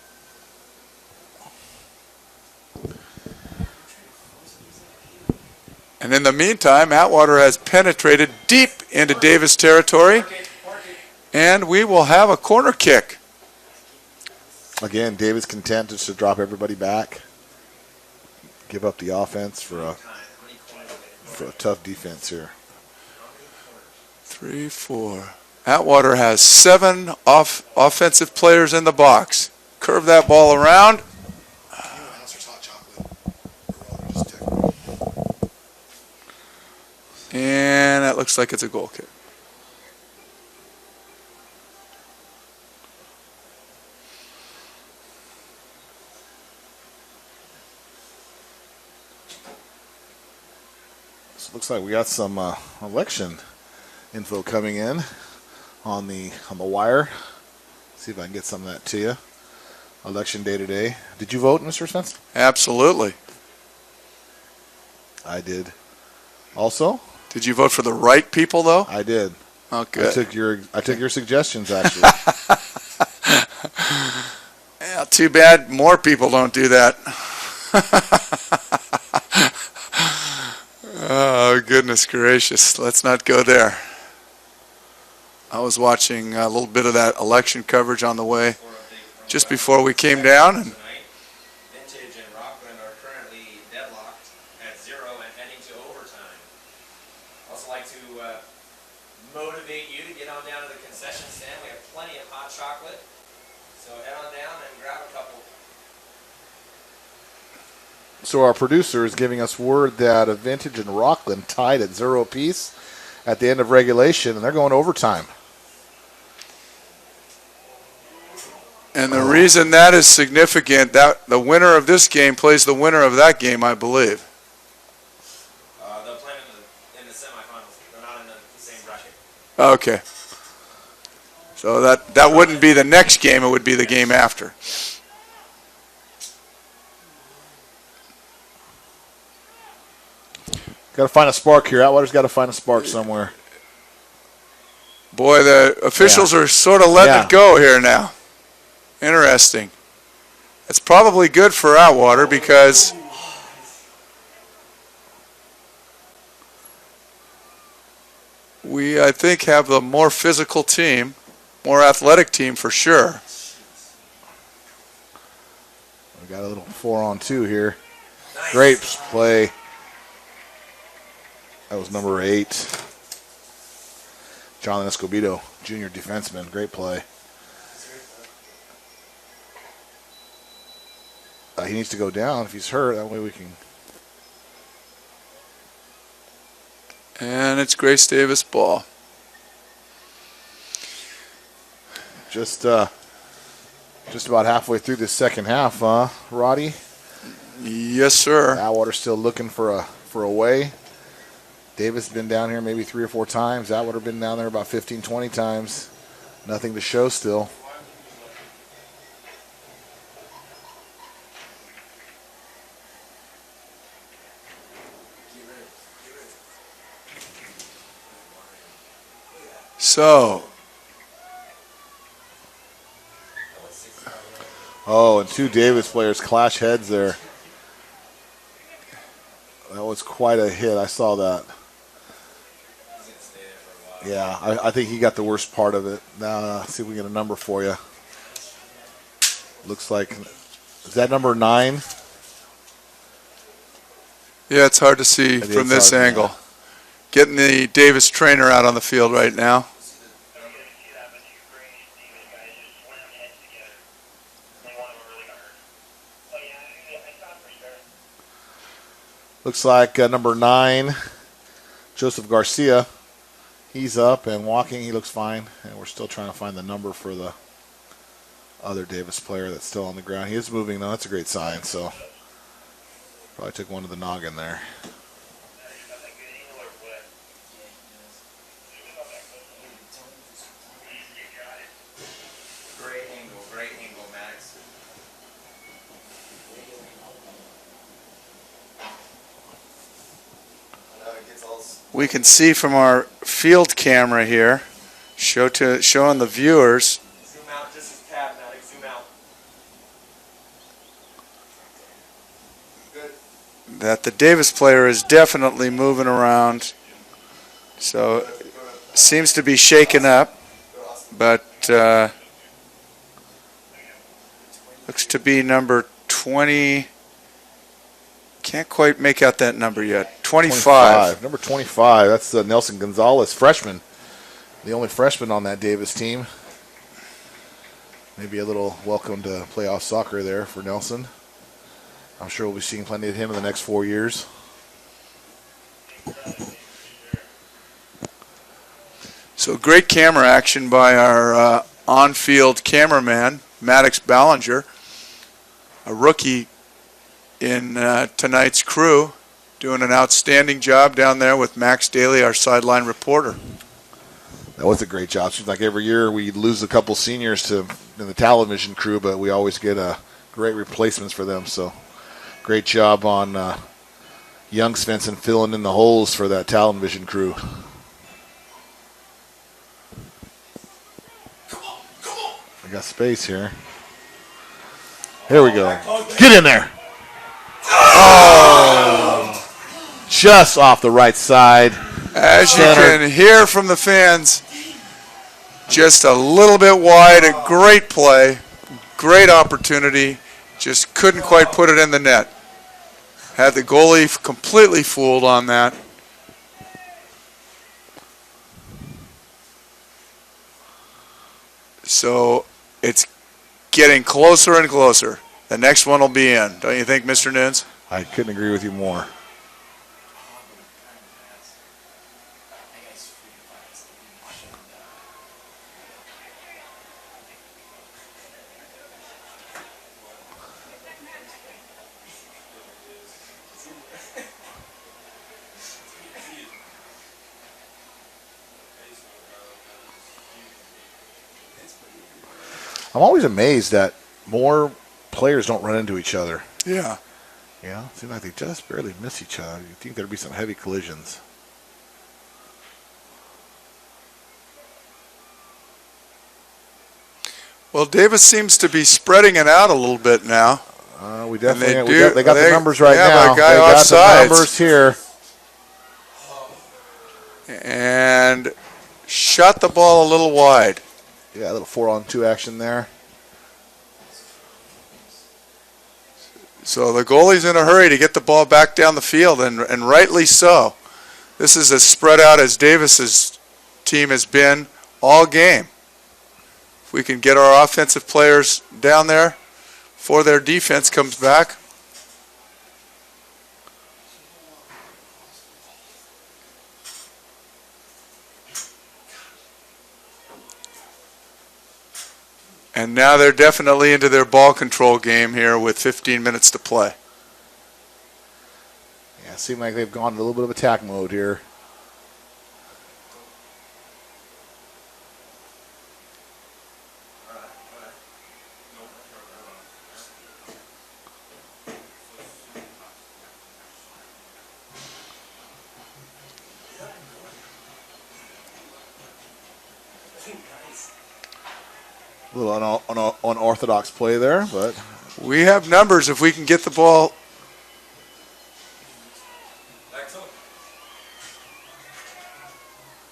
And in the meantime, Atwater has penetrated deep into Davis territory, and we will have a corner kick. Again, Davis content just to drop everybody back. Give up the offense for a tough defense here. 3, 4. Atwater has 7 offensive players in the box. Curve that ball around. And that looks like it's a goal kick. So looks like we got some election info coming in on the wire. See if I can get some of that to you. Election day today. Did you vote, Mr. Spence? Absolutely. I did. Also, Did you vote for the right people, though? I did. Oh, I good. took your suggestions actually. Yeah, too bad more people don't do that. Oh, goodness gracious. Let's not go there. I was watching a little bit of that election coverage on the way just before we came down, and Tonight, Vintage and Rockland are currently deadlocked at 0 and heading to overtime. Also like to motivate you to get on down to the concession stand. We have plenty of hot chocolate. So head on down and grab a couple. So our producer is giving us word that a Vintage and Rockland tied at 0 apiece at the end of regulation, and they're going to overtime. and the reason that is significant, that the winner of this game plays the winner of that game, I believe. They'll play in the semifinals. They're not in the same bracket. Okay. So that wouldn't be the next game, it would be the game after. Got to find a spark here. Atwater's got to find a spark somewhere. Boy, the officials are sort of letting Yeah. it go here now. Interesting. It's probably good for Atwater because we, I think, have the more physical team, more athletic team for sure. We got a little 4-on-2 here. Great play. That was number 8. John Escobedo, junior defenseman. Great play. He needs to go down if he's hurt. That way we can. And it's Grace Davis ball. Just about halfway through this second half, huh, Roddy? Yes, sir. Atwater's still looking for a way. Davis been down here maybe 3 or 4 times. Atwater been down there about 15, 20 times. Nothing to show still. So, Oh, and 2 Davis players clash heads there. That was quite a hit. I saw that. Yeah, I think he got the worst part of it. Now, let's see if we can get a number for you. Looks like, is that number 9? yeah, it's hard to see It from is this hard, angle. Getting the Davis trainer out on the field right now. I don't get to see that, but two Grace Davis guys just slam heads together. And one of them really got hurt. Oh yeah, I saw it for sure. Looks like number 9, Joseph Garcia. He's up and walking. He looks fine. And we're still trying to find the number for the other Davis player that's still on the ground. He is moving, though. That's a great sign. So probably took one to the noggin there. He's got that good angle or what? He's got that good angle. You got it. Great angle, Maddox. We can see from our field camera here, showing the viewers, Zoom out just a tad, Maddox. Zoom out. Good. that the Davis player is definitely moving around. So, seems to be shaken up, but looks to be number 20. Can't quite make out that number yet. 25. Number 25. That's Nelson Gonzalez, freshman. The only freshman on that Davis team. Maybe a little welcome to playoff soccer there for Nelson. I'm sure we'll be seeing plenty of him in the next 4 years. So great camera action by our on-field cameraman, Maddox Ballinger, a rookie in tonight's crew, doing an outstanding job down there with Max Daly, our sideline reporter. That was a great job. Seems like every year we lose a couple seniors in the television crew, but we always get great replacements for them. So great job on Young Svensson filling in the holes for that Talon Vision crew. We got space here. Here we go. Get in there. Oh! Just off the right side. As you Center. can hear from the fans, just a little bit wide. A great play, great opportunity. Just couldn't quite put it in the net. Had the goalie completely fooled on that. So it's getting closer and closer. The next one will be in. Don't you think, Mr. Nunes? I couldn't agree with you more. I'm always amazed that more players don't run into each other. Yeah. Yeah, it seems like they just barely miss each other. You'd think there'd be some heavy collisions. Well, Davis seems to be spreading it out a little bit now. We definitely they do- they got the they- numbers right they have now. a guy they got offsides. the numbers here. And shot the ball a little wide. Yeah, a little 4-on-2 action there. So the goalie's in a hurry to get the ball back down the field, and rightly so. This is as spread out as Davis's team has been all game. If we can get our offensive players down there before their defense comes back. And now they're definitely into their ball control game here with 15 minutes to play. Yeah, it seemed like they've gone to a little bit of attack mode here. A little unorthodox play there, but We have numbers if we can get the ball.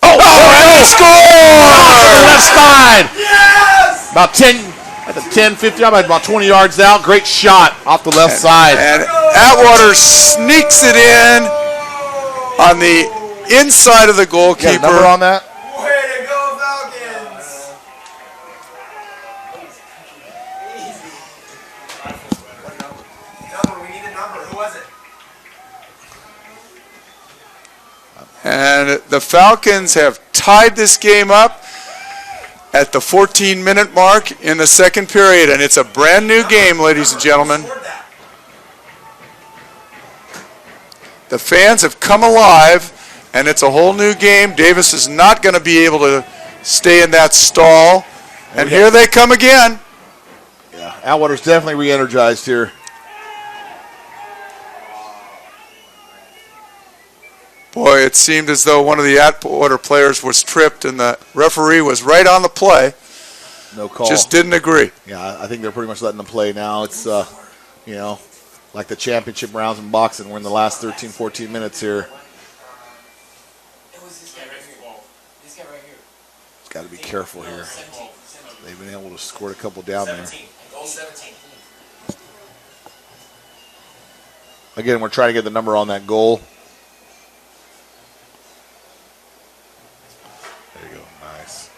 he scored! Left side. Yes! About 10, 15, about 20 yards out. Great shot off the left side. And Atwater sneaks it in on the inside of the Got a number goalkeeper. on that? Way to go, Falcons! Number, we need a number. Who was it? And the Falcons have tied this game up at the 14-minute mark in the second period, and it's a brand new game, ladies and gentlemen. Scored that. The fans have come alive, and it's a whole new game. Davis is not going to be able to stay in that stall. And here they come again. Yeah, Atwater's definitely re-energized here. Boy, it seemed as though one of the Atwater players was tripped, and the referee was right on the play. No call. Just didn't agree. Yeah, I think they're pretty much letting them play now. It's, you know, like the championship rounds in boxing. We're in the last 13, 14 minutes here. It was this guy right here. This guy right here. Got to be careful here. 17. They've been able to score a couple down there. 17. Goal 17. Again, we're trying to get the number on that goal. There you go. Nice.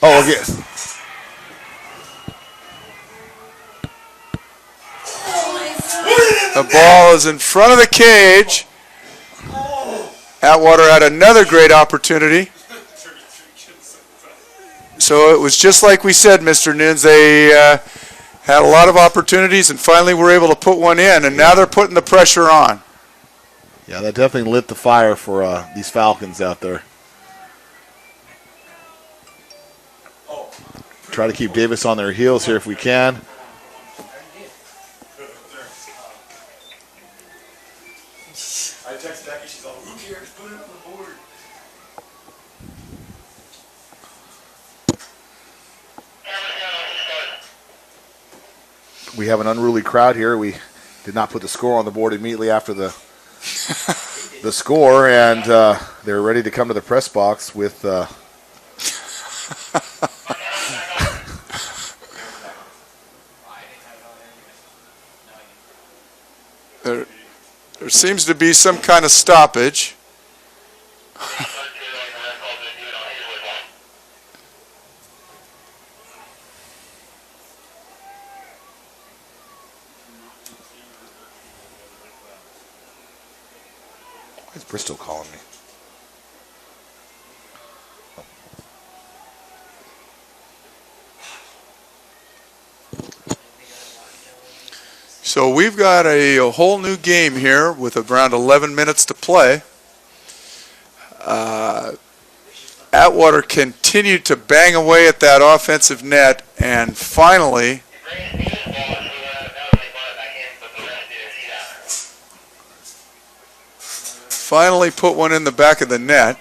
Oh, again. The ball is in front of the cage. Atwater had another great opportunity. So it was just like we said, Mr. Nunes. They had a lot of opportunities and finally were able to put one in, and now they're putting the pressure on. Yeah, that definitely lit the fire for these Falcons out there. Try to keep Davis on their heels here if we can. We have an unruly crowd here. We did not put the score on the board immediately after the score, and they're ready to come to the press box with. There seems to be some kind of stoppage. Why is Bristol calling me? So we've got a whole new game here with around 11 minutes to play. Atwater continued to bang away at that offensive net, and finally put one in the back of the net.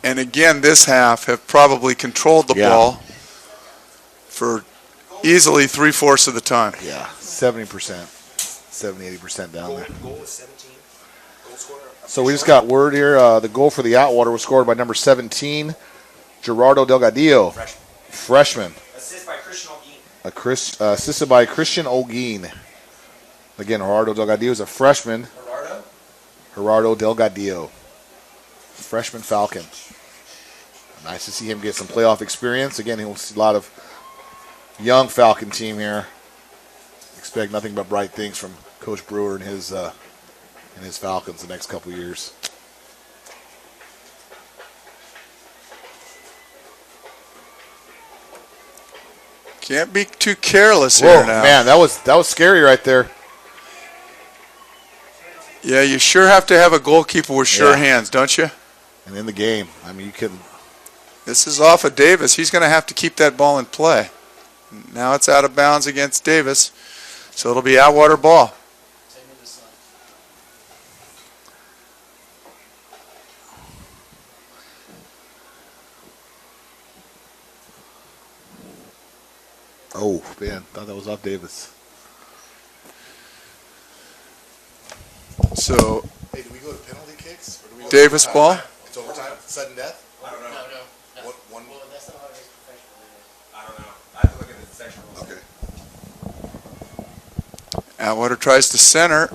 And again, this half have probably controlled the ball for easily 3/4 of the time. Yeah, 70%, 70-80% down there. Goal was 17. Goal scorer. So we just got word here. The goal for the Atwater was scored by number 17, Gerardo Delgadillo, freshman. Assist by Christian Olguin. Assisted by Christian Olguin. Again, Gerardo Delgadillo is a freshman. Gerardo Delgadillo, freshman Falcon. Nice to see him get some playoff experience. Again, he'll see a lot of young Falcon team here. Expect nothing but bright things from Coach Brewer and his Falcons the next couple of years. Can't be too careless Whoa, here now. man, that was scary right there. Yeah, you sure have to have a goalkeeper with sure hands, don't you? And in the game, I mean, you couldn't. This is off of Davis. He's going to have to keep that ball in play. Now it's out of bounds against Davis, so it'll be Atwater ball. Oh, man, thought that was off Davis. So Hey, do we go to penalty kicks? Or do we go Davis ball. It's overtime, sudden death? I don't know. No. One. Well, that's not how it is professional. I don't know. I have to look at the section rules. Okay. Atwater tries to center.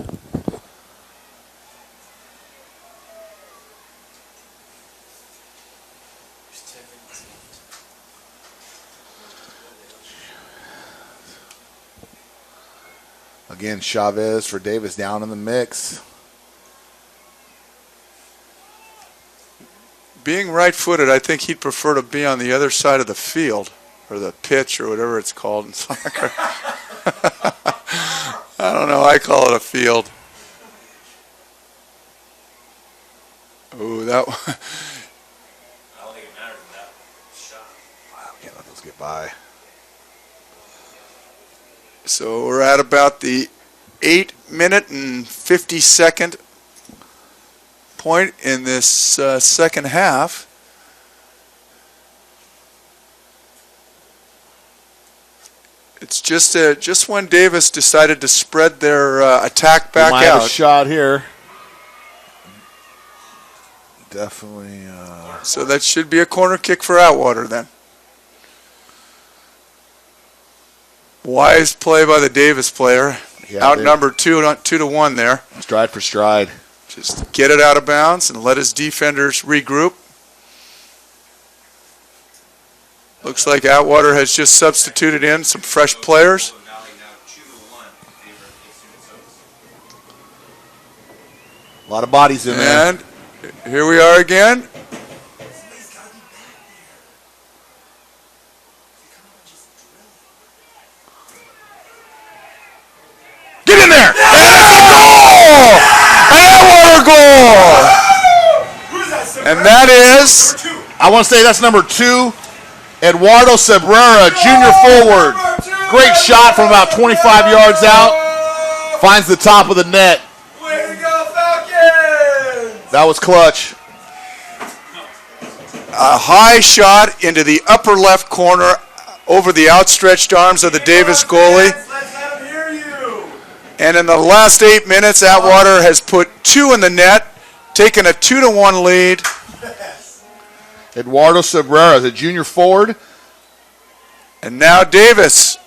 Again, Chavez for Davis down in the mix. Being right-footed, I think he'd prefer to be on the other side of the field, or the pitch, or whatever it's called in soccer. I don't know. I call it a field. Ooh, that one. I don't think it matters in that shot. Wow, can't let those get by. So we're at about the 8-minute and 50-second point in this second half. It's just when Davis decided to spread their attack back Might have a out. shot here. Definitely. So that should be a corner kick for Atwater then. Wise play by the Davis player. Yeah, Outnumbered 2-1 there. stride for stride. Just get it out of bounds and let his defenders regroup. Looks like Atwater has just substituted in some fresh players. Valley now 2-1 in favor of Student Soaps. A lot of bodies in there. And here we are again. Get in there! Atwater goal! And that is I want to say that's number 2, Eduardo Cabrera, junior forward. Great shot from about 25 yards out. Finds the top of the net. Way to go, Falcons! That was clutch. a high shot into the upper left corner over the outstretched arms of the Davis goalie. Let's let him hear you. And in the last 8 minutes, Atwater has put 2 in the net, taken a 2-1 lead. Eduardo Cabrera, the junior forward. And now Davis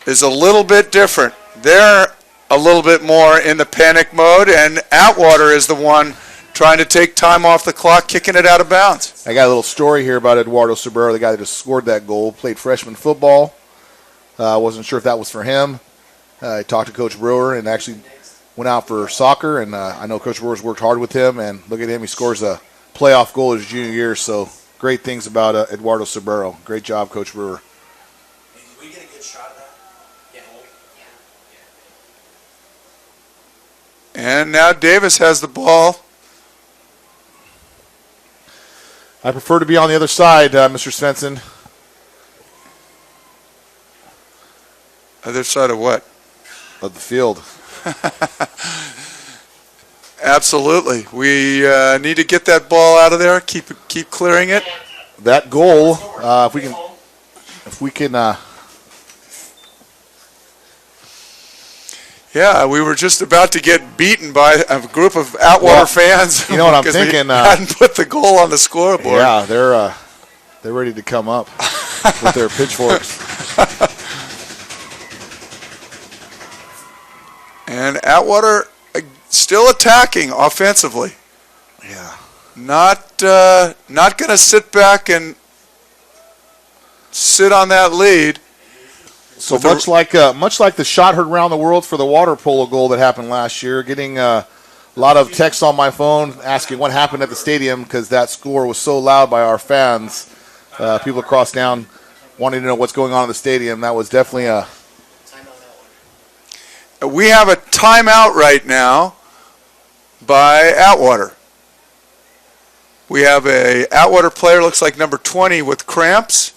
is a little bit different. They're a little bit more in the panic mode, and Atwater is the one trying to take time off the clock, kicking it out of bounds. I got a little story here about Eduardo Cabrera, the guy that just scored that goal. Played freshman football. Wasn't sure if that was for him. I talked to Coach Brewer and actually went out for soccer, and I know Coach Brewer's worked hard with him, and look at him. He scores a playoff goal his junior year, so great things about Eduardo Cabrera. Great job, Coach Brewer. Hey, did we get a good shot of that? Yeah. And now Davis has the ball. I prefer to be on the other side, Mr. Svensson. Other side of what? Of the field. Absolutely. We need to get that ball out of there. Keep clearing it. That goal, if we can. Yeah, we were just about to get beaten by a group of Atwater fans. You know what I'm because we thinking? hadn't put the goal on the scoreboard. Yeah, they're ready to come up with their pitchforks. And Atwater still attacking offensively. Yeah. Not going to sit back and sit on that lead. So much like the shot heard around the world for the water polo goal that happened last year, getting a lot of texts on my phone asking what happened at the stadium because that score was so loud by our fans. People across town wanting to know what's going on in the stadium. That was definitely a. We have a timeout right now by Atwater. We have a Atwater player, looks like number 20, with cramps.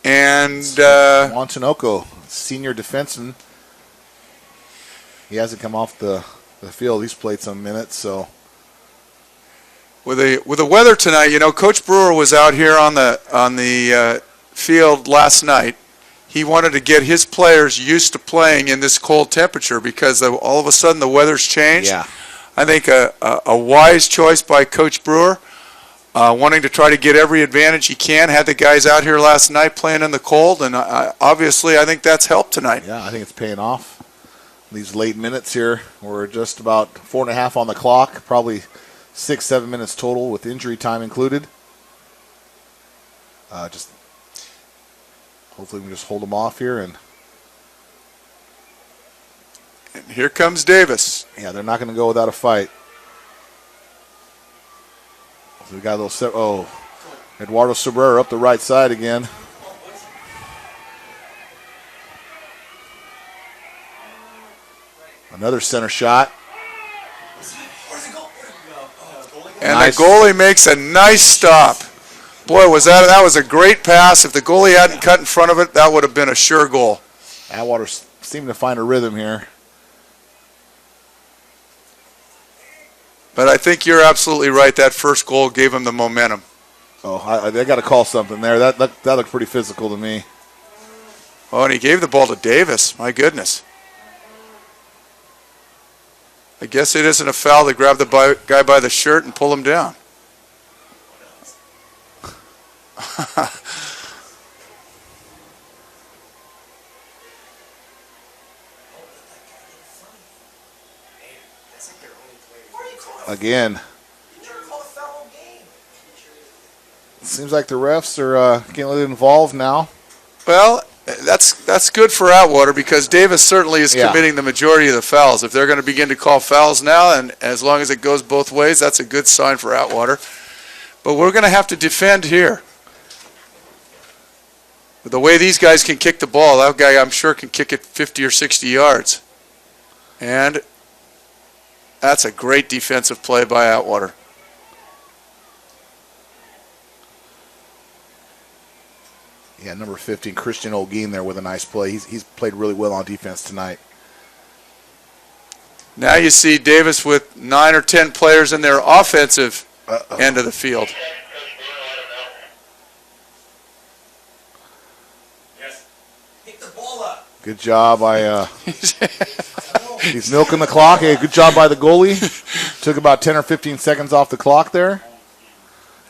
And Montanoko, senior defenseman. He hasn't come off the field. He's played some minutes, so. with the weather tonight, you know, Coach Brewer was out here on the field last night. He wanted to get his players used to playing in this cold temperature because all of a sudden the weather's changed. Yeah. I think a wise choice by Coach Brewer, wanting to try to get every advantage he can. Had the guys out here last night playing in the cold, and obviously I think that's helped tonight. Yeah, I think it's paying off. These late minutes here, we're just about 4.5 on the clock, probably 6-7 minutes total with injury time included. Just hopefully we can just hold them off here, and here comes Davis. yeah, they're not going to go without a fight. So we got a little Eduardo Cabrera up the right side again. Another center shot. And Nice. the goalie makes a nice stop. Boy, that was a great pass. If the goalie hadn't cut in front of it, that would have been a sure goal. Atwater seemed to find a rhythm here. But I think you're absolutely right. That first goal gave him the momentum. Oh, they got to call something there. That looked pretty physical to me. Oh, and he gave the ball to Davis. My goodness. I guess it isn't a foul to grab the guy by the shirt and pull him down. Again. Seems like the refs are getting a little involved now. Well, that's good for Atwater because Davis certainly is committing the majority of the fouls. If they're going to begin to call fouls now, and as long as it goes both ways, that's a good sign for Atwater. But we're going to have to defend here. The way these guys can kick the ball, that guy I'm sure can kick it 50 or 60 yards. And that's a great defensive play by Atwater. Yeah, number 15, Christian Olguin there with a nice play. He's played really well on defense tonight. Now you see Davis with 9 or 10 players in their offensive end of the field. Good job by he's milking the clock. Hey, good job by the goalie. Took about 10 or 15 seconds off the clock there.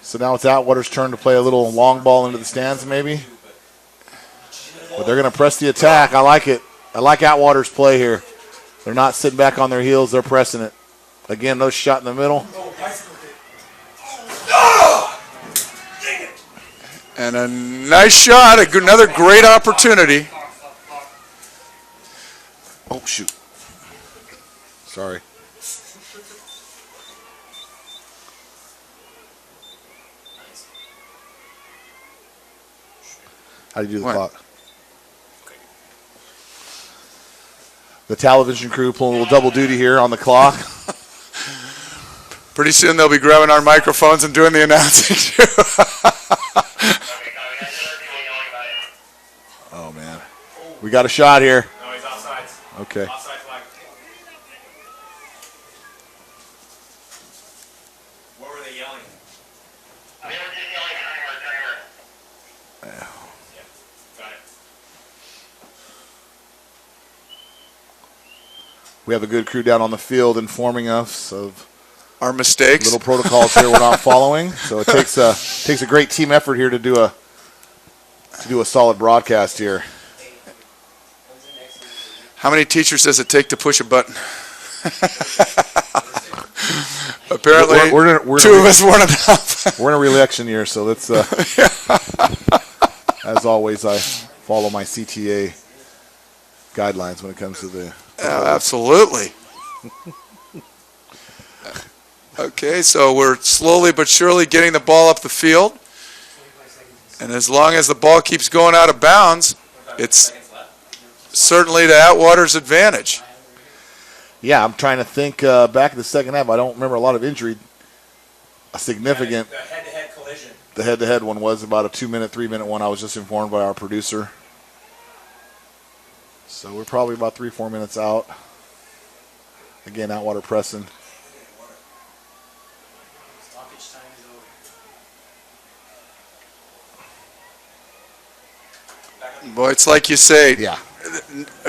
So now it's Atwater's turn to play a little long ball into the stands maybe. But they're going to press the attack. I like it. I like Atwater's play here. They're not sitting back on their heels. They're pressing it. Again, no shot in the middle. And a nice shot, another great opportunity. Oh, shoot. Sorry. How do you do the What? clock? The television crew pulling a little double duty here on the clock. Pretty soon they'll be grabbing our microphones and doing the announcing too. Oh, man. We got a shot here. No, he's offsides. Okay. Offside flag. What were they yelling? They were just yelling timer. Yeah, got it. We have a good crew down on the field informing us of Our mistakes. little protocols here we're not following. So it takes a great team effort here to do a solid broadcast here. How many teachers does it take to push a button? Apparently, We're two of us weren't enough. We're in a re-election year, so let's. As always, I follow my CTA guidelines when it comes to the. Absolutely. Okay, so we're slowly but surely getting the ball up the field. And as long as the ball keeps going out of bounds, it's certainly to Atwater's advantage. Yeah, I'm trying to think back in the second half. I don't remember a lot of injury. A significant. The head-to-head collision. The head-to-head one was about a 2-minute, 3-minute one. I was just informed by our producer. So we're probably about 3-4 minutes out. Again, Atwater pressing. Stoppage time is over. Boy, it's like you say, Yeah.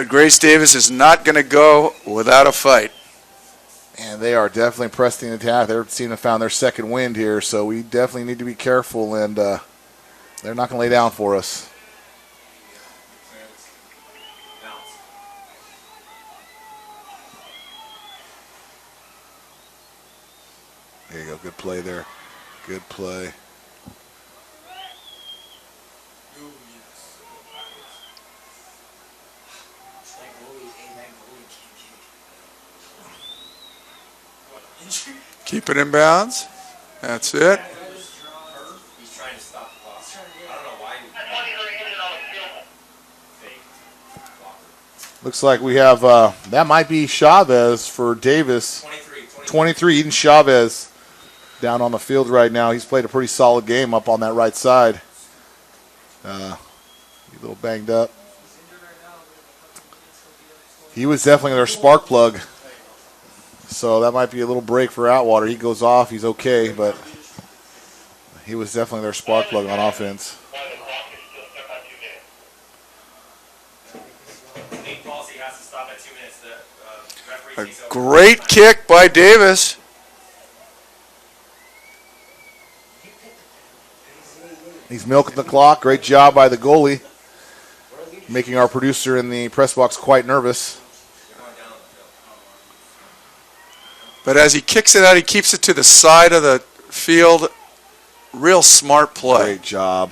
Grace Davis is not going to go without a fight. And they are definitely pressing the attack. They seem to have found their second wind here, so we definitely need to be careful, and they're not going to lay down for us. There you go. Good play there. Good play. Keep it in bounds. That's it. He's trying to stop the clock. I don't know why he That's why they were hitting on the field. faked blocker. Looks like we have, that might be Chavez for Davis. 23, Eden Chavez down on the field right now. He's played a pretty solid game up on that right side. A little banged up. He was definitely their spark plug. So that might be a little break for Atwater. He goes off, he's okay, but he was definitely their spark plug on offense. Why the clock is still stuck on 2 minutes. League policy has to stop at 2 minutes. The referee A takes over. great kick by Davis. He's milking the clock. Great job by the goalie, making our producer in the press box quite nervous. But as he kicks it out, he keeps it to the side of the field. Real smart play. Great job.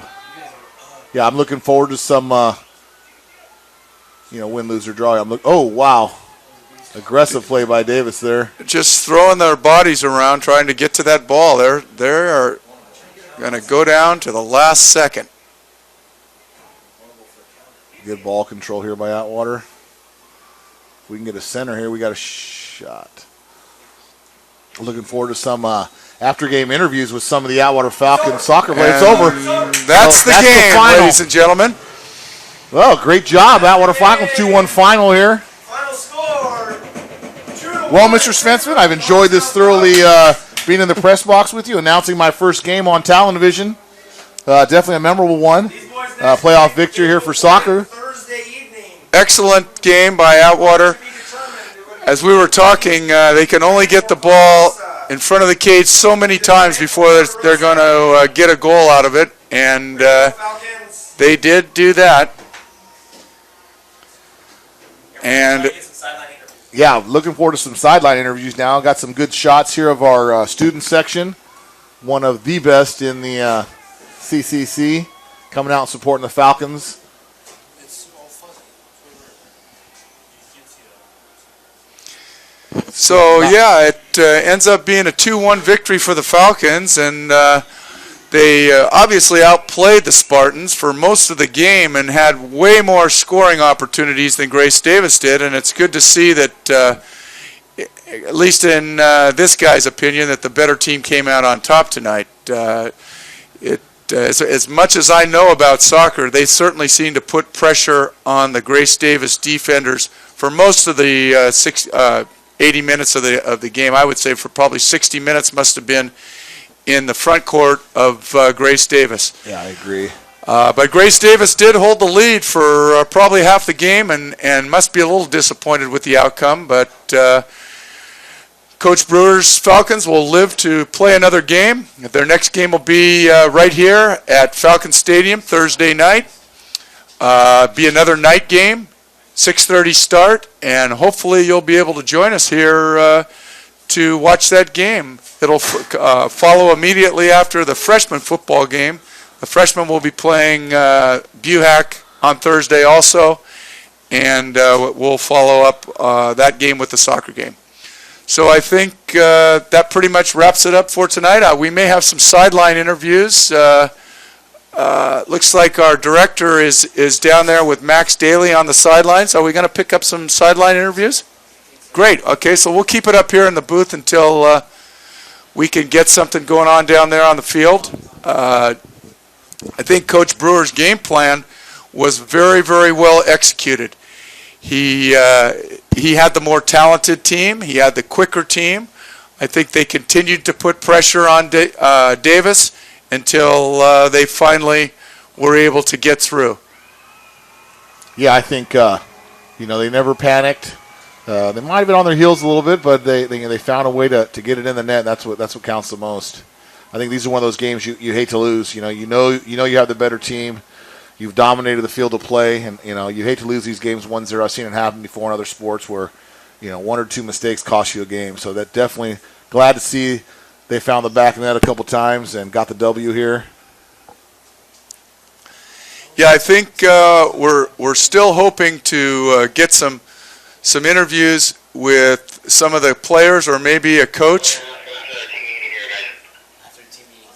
Yeah, I'm looking forward to some, win, lose, or draw. Oh, wow. Aggressive play by Davis there. Just throwing their bodies around, trying to get to that ball. They are going to go down to the last second. Good ball control here by Atwater. If we can get a center here, we got a shot. Looking forward to some after-game interviews with some of the Atwater Falcons soccer players. It's over. That's the game, final. ladies and gentlemen. Well, great job. Atwater Falcons 2-1 final here. Final score, 2-1. Well, Mr. Svensson, I've enjoyed this thoroughly being in the press box with you, announcing my first game on Television. Definitely a memorable one. These boys next Playoff victory here for soccer. Thursday evening. excellent game by Atwater. As we were talking, they can only get the ball in front of the cage so many times before they're going to get a goal out of it, and Falcons. they did do that. And Get some sideline interviews. Yeah, looking forward to some sideline interviews now. Got some good shots here of our student section. One of the best in the CCC, coming out and supporting the Falcons. It's all fuzzy. You can't see that. so, yeah, it ends up being a 2-1 victory for the Falcons, and they obviously outplayed the Spartans for most of the game and had way more scoring opportunities than Grace Davis did, and it's good to see that, at least in this guy's opinion, that the better team came out on top tonight. As much as I know about soccer, they certainly seem to put pressure on the Grace Davis defenders for most of the 80 minutes of the game. I would say for probably 60 minutes must have been in the front court of Grace Davis. Yeah, I agree. But Grace Davis did hold the lead for probably half the game and must be a little disappointed with the outcome. But Coach Brewer's Falcons will live to play another game. Their next game will be right here at Falcon Stadium Thursday night. Be another night game, 6:30 start, and hopefully you'll be able to join us here to watch that game. It'll follow immediately after the freshman football game. The freshmen will be playing Buhack on Thursday also, and we'll follow up that game with the soccer game. So I think that pretty much wraps it up for tonight. We may have some sideline interviews. Looks like our director is down there with Max Daly on the sidelines. Are we going to pick up some sideline interviews? Great. Okay, so we'll keep it up here in the booth until we can get something going on down there on the field. I think Coach Brewer's game plan was very, very well executed. He had the more talented team. He had the quicker team. I think they continued to put pressure on Davis until they finally were able to get through. Yeah, I think they never panicked. They might have been on their heels a little bit, but they found a way to get it in the net. That's what counts the most. I think these are one of those games you hate to lose. You have the better team. You've dominated the field of play, and you hate to lose these games 1-0. I've seen it happen before in other sports where one or two mistakes cost you a game. So that definitely glad to see they found the back of the net a couple times and got the W here. Yeah, I think we're still hoping to get some interviews with some of the players or maybe a coach. After the team meeting.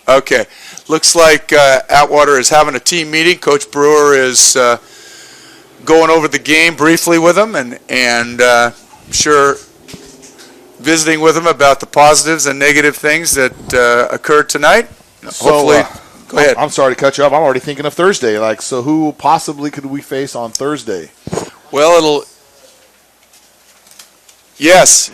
Okay. Looks like Atwater is having a team meeting. Coach Brewer is going over the game briefly with them and sure visiting with them about the positives and negative things that occurred tonight. Hopefully, go ahead. I'm sorry to cut you off. I'm already thinking of Thursday. So who possibly could we face on Thursday? Well, yes.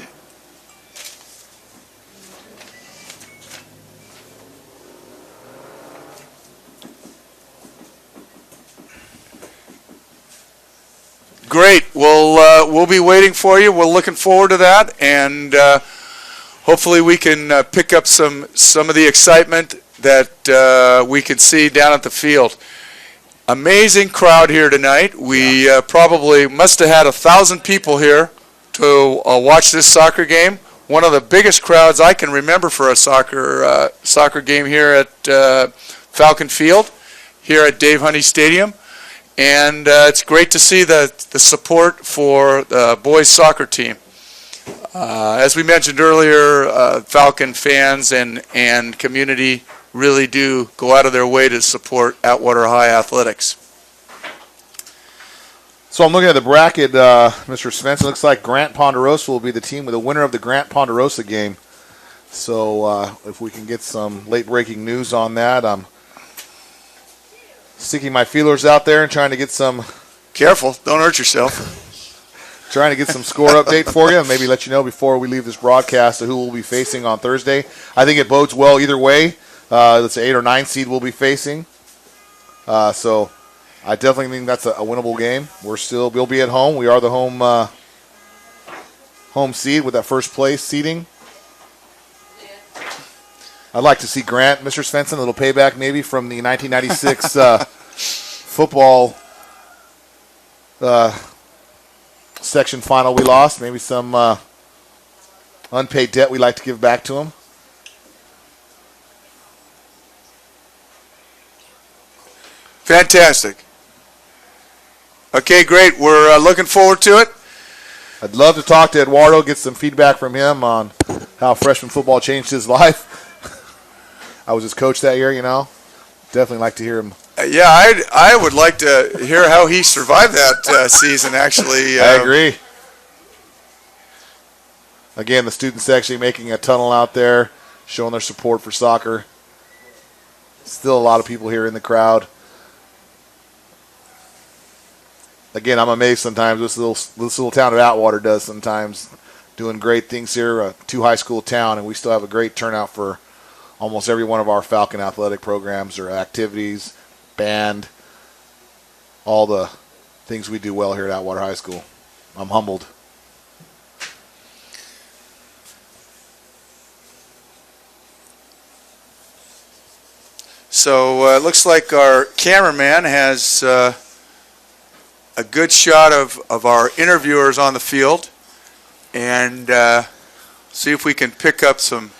Great. We'll be waiting for you. We're looking forward to that, and hopefully we can pick up some of the excitement that we can see down at the field. Amazing crowd here tonight. We probably must have had 1,000 people here to watch this soccer game. One of the biggest crowds I can remember for a soccer game here at Falcon Field, here at Dave Honey Stadium. And it's great to see the support for the boys soccer team. As we mentioned earlier, Falcon fans and community really do go out of their way to support Atwater High athletics. So I'm looking at the bracket, Mr. Svensson. Looks like Grant Ponderosa will be the team with the winner of the Grant Ponderosa game. So if we can get some late-breaking news on that, I'm sticking my feelers out there and trying to get some... Careful, don't hurt yourself. Trying to get some score update for you and maybe let you know before we leave this broadcast of who we'll be facing on Thursday. I think it bodes well either way. It's an 8 or 9 seed we'll be facing. So I definitely think that's a winnable game. We'll be at home. We are the home seed with that first place seeding. I'd like to see Grant, Mr. Svensson, a little payback maybe from the 1996 football section final we lost. Maybe some unpaid debt we'd like to give back to him. Fantastic. Okay, great. We're looking forward to it. I'd love to talk to Eduardo, get some feedback from him on how freshman football changed his life. I was his coach that year, Definitely like to hear him. Yeah, I would like to hear how he survived that season, actually. I agree. Again, the students actually making a tunnel out there, showing their support for soccer. Still a lot of people here in the crowd. Again, I'm amazed sometimes this little town of Atwater does sometimes, doing great things here, a 2 high school town, and we still have a great turnout for almost every one of our Falcon athletic programs or activities, band, all the things we do well here at Atwater High School. I'm humbled. So it looks like our cameraman has a good shot of our interviewers on the field, and see if we can pick up some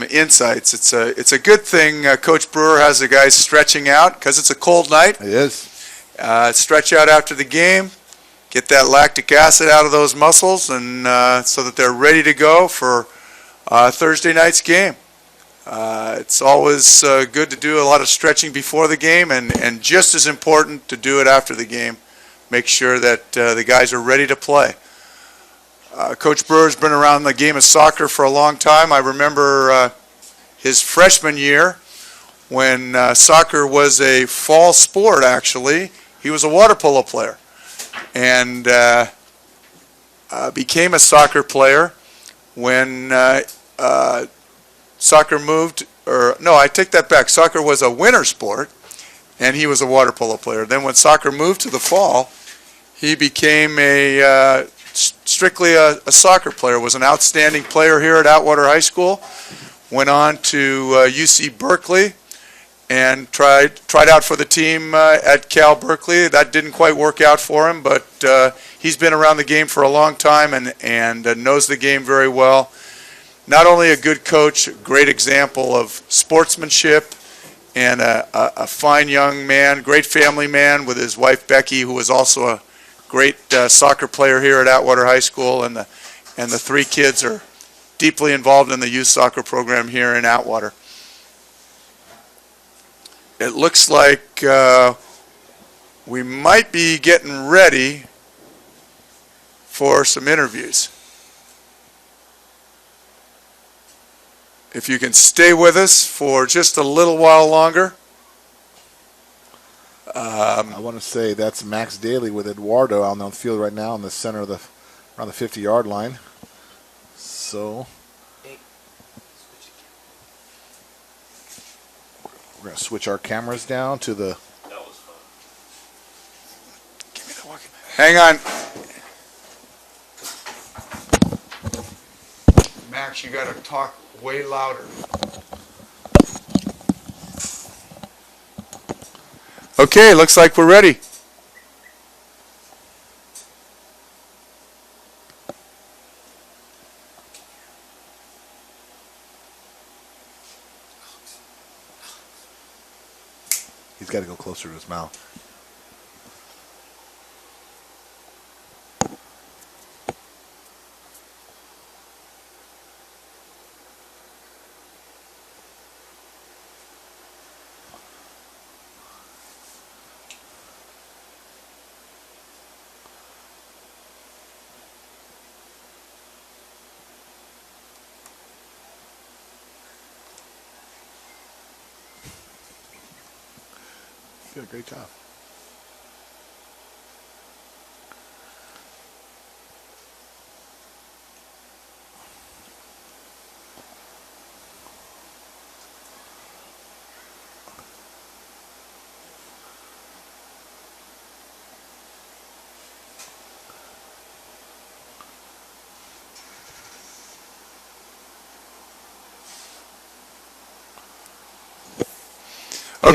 insights. It's a good thing Coach Brewer has the guys stretching out because it's a cold night. It is. Stretch out after the game, get that lactic acid out of those muscles, and so that they're ready to go for Thursday night's game. It's always good to do a lot of stretching before the game, and just as important to do it after the game. Make sure that the guys are ready to play. Coach Brewer's been around the game of soccer for a long time. I remember his freshman year when soccer was a fall sport, actually. He was a water polo player and became a soccer player when soccer moved, I take that back. Soccer was a winter sport, and he was a water polo player. Then when soccer moved to the fall, he became strictly a soccer player, was an outstanding player here at Atwater High School, went on to UC Berkeley, and tried out for the team at Cal Berkeley. That didn't quite work out for him, but he's been around the game for a long time and knows the game very well. Not only a good coach, a great example of sportsmanship, and a fine young man, great family man with his wife Becky, who was also a great soccer player here at Atwater High School, and the 3 kids are deeply involved in the youth soccer program here in Atwater. It looks like we might be getting ready for some interviews. If you can stay with us for just a little while longer. I want to say that's Max Daly with Eduardo out on the field right now in the center of around the 50-yard line. So we're going to switch our cameras down to the... That was fun. Give me the walkie. Hang on. Max, you got to talk way louder. Okay, looks like we're ready. He's got to go closer to his mouth. You did a great job.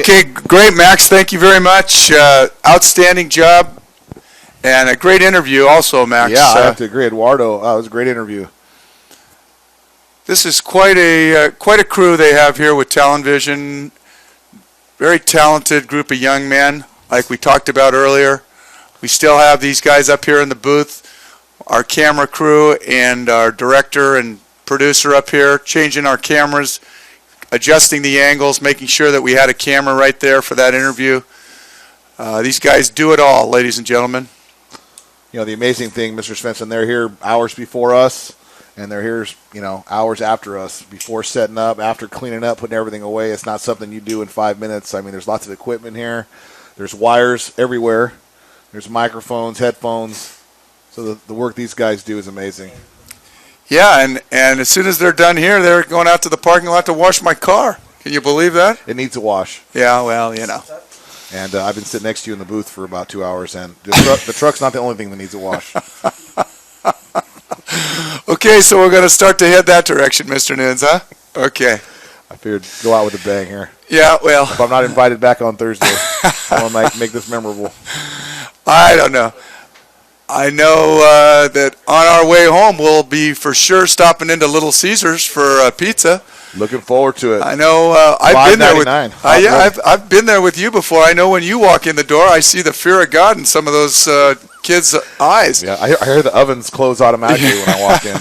Okay, great, Max. Thank you very much. Outstanding job, and a great interview, also, Max. Yeah, I have to agree. Eduardo, it was a great interview. This is quite a crew they have here with Talonvision. Very talented group of young men, like we talked about earlier. We still have these guys up here in the booth, our camera crew and our director and producer up here, changing our cameras, adjusting the angles, making sure that we had a camera right there for that interview. These guys do it all, ladies and gentlemen. You know, the amazing thing, Mr. Svensson, they're here hours before us, and they're here, hours after us, before setting up, after cleaning up, putting everything away. It's not something you do in 5 minutes. I mean, there's lots of equipment here. There's wires everywhere. There's microphones, headphones. So the work these guys do is amazing. Yeah, and as soon as they're done here, they're going out to the parking lot to wash my car. Can you believe that? It needs a wash. Yeah, well, And I've been sitting next to you in the booth for about 2 hours, and the truck's not the only thing that needs a wash. Okay, so we're going to start to head that direction, Mr. Nunes, huh? Okay. I figured go out with a bang here. Yeah, well, If I'm not invited back on Thursday, I want to make this memorable. I don't know. I know that on our way home, we'll be for sure stopping into Little Caesars for pizza. Looking forward to it. I know I've been there with $5.99. I've been there with you before. I know when you walk in the door, I see the fear of God in some of those kids' eyes. Yeah, I hear the ovens close automatically when I walk in.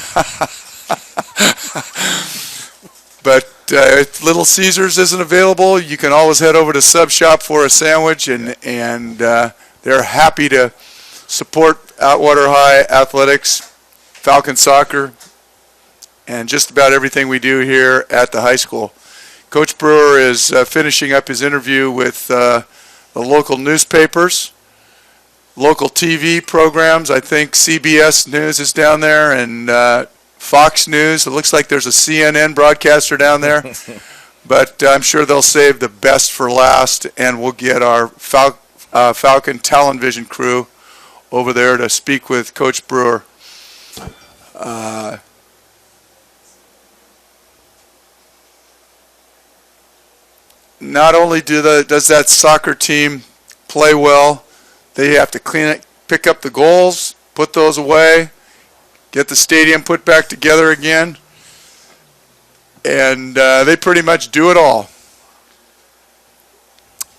But if Little Caesars isn't available, you can always head over to Sub Shop for a sandwich, and they're happy to support Atwater High athletics, Falcon soccer, and just about everything we do here at the high school. Coach Brewer is finishing up his interview with the local newspapers, local TV programs. I think CBS News is down there, and Fox News. It looks like there's a CNN broadcaster down there, but I'm sure they'll save the best for last, and we'll get our Falcon Talonvision crew over there to speak with Coach Brewer. Not only does that soccer team play well, they have to clean it, pick up the goals, put those away, get the stadium put back together again, and they pretty much do it all.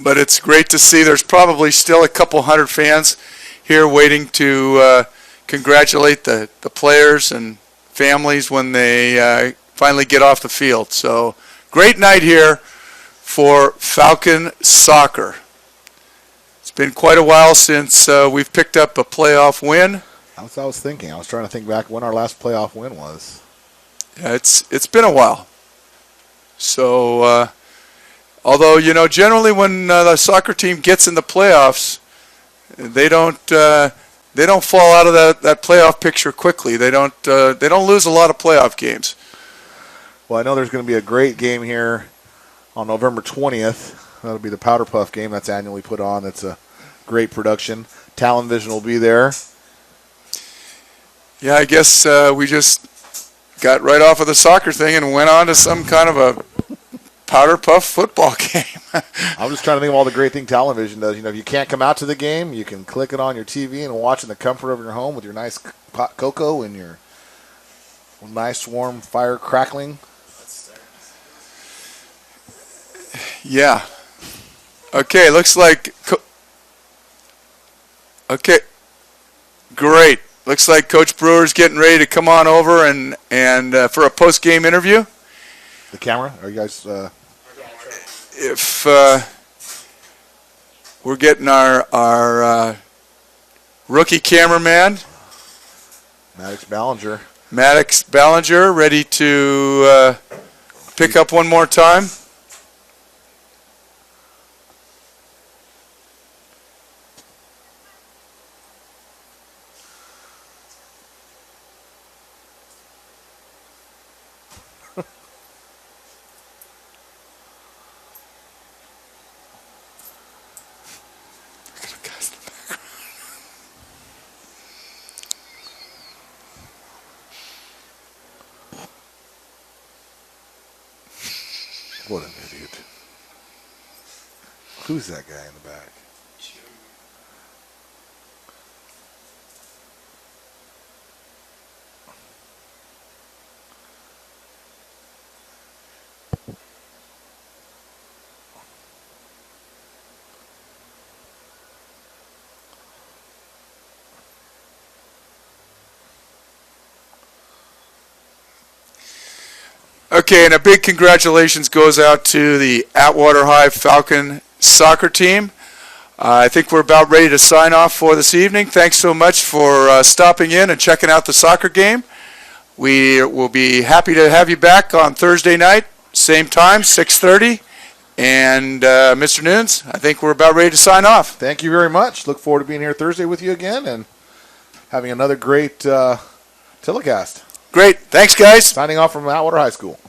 But it's great to see there's probably still a couple hundred fans here waiting to congratulate the players and families when they finally get off the field. So great night here for Falcon soccer. It's been quite a while since we've picked up a playoff win. That's what I was thinking. I was trying to think back when our last playoff win was. Yeah, it's been a while. So although generally when the soccer team gets in the playoffs, they don't fall out of that playoff picture quickly. They don't lose a lot of playoff games. Well, I know there's going to be a great game here on November 20th. That'll be the Powder Puff game that's annually put on. That's a great production. Talonvision will be there. Yeah, I guess we just got right off of the soccer thing and went on to some kind of a Powder Puff football game. I'm just trying to think of all the great thing Talonvision does. If you can't come out to the game, you can click it on your TV and watch in the comfort of your home with your nice hot cocoa and your nice warm fire crackling. Yeah. Okay, looks like... Okay. Great. Looks like Coach Brewer's getting ready to come on over and for a post-game interview. The camera? Are you guys... If we're getting our rookie cameraman, Maddox Ballinger, ready to pick up one more time. What an idiot. Who's that guy in the back? Okay, and a big congratulations goes out to the Atwater High Falcon soccer team. I think we're about ready to sign off for this evening. Thanks so much for stopping in and checking out the soccer game. We will be happy to have you back on Thursday night, same time, 6:30. And Mr. Nunes, I think we're about ready to sign off. Thank you very much. Look forward to being here Thursday with you again and having another great telecast. Great. Thanks, guys. Signing off from Atwater High School.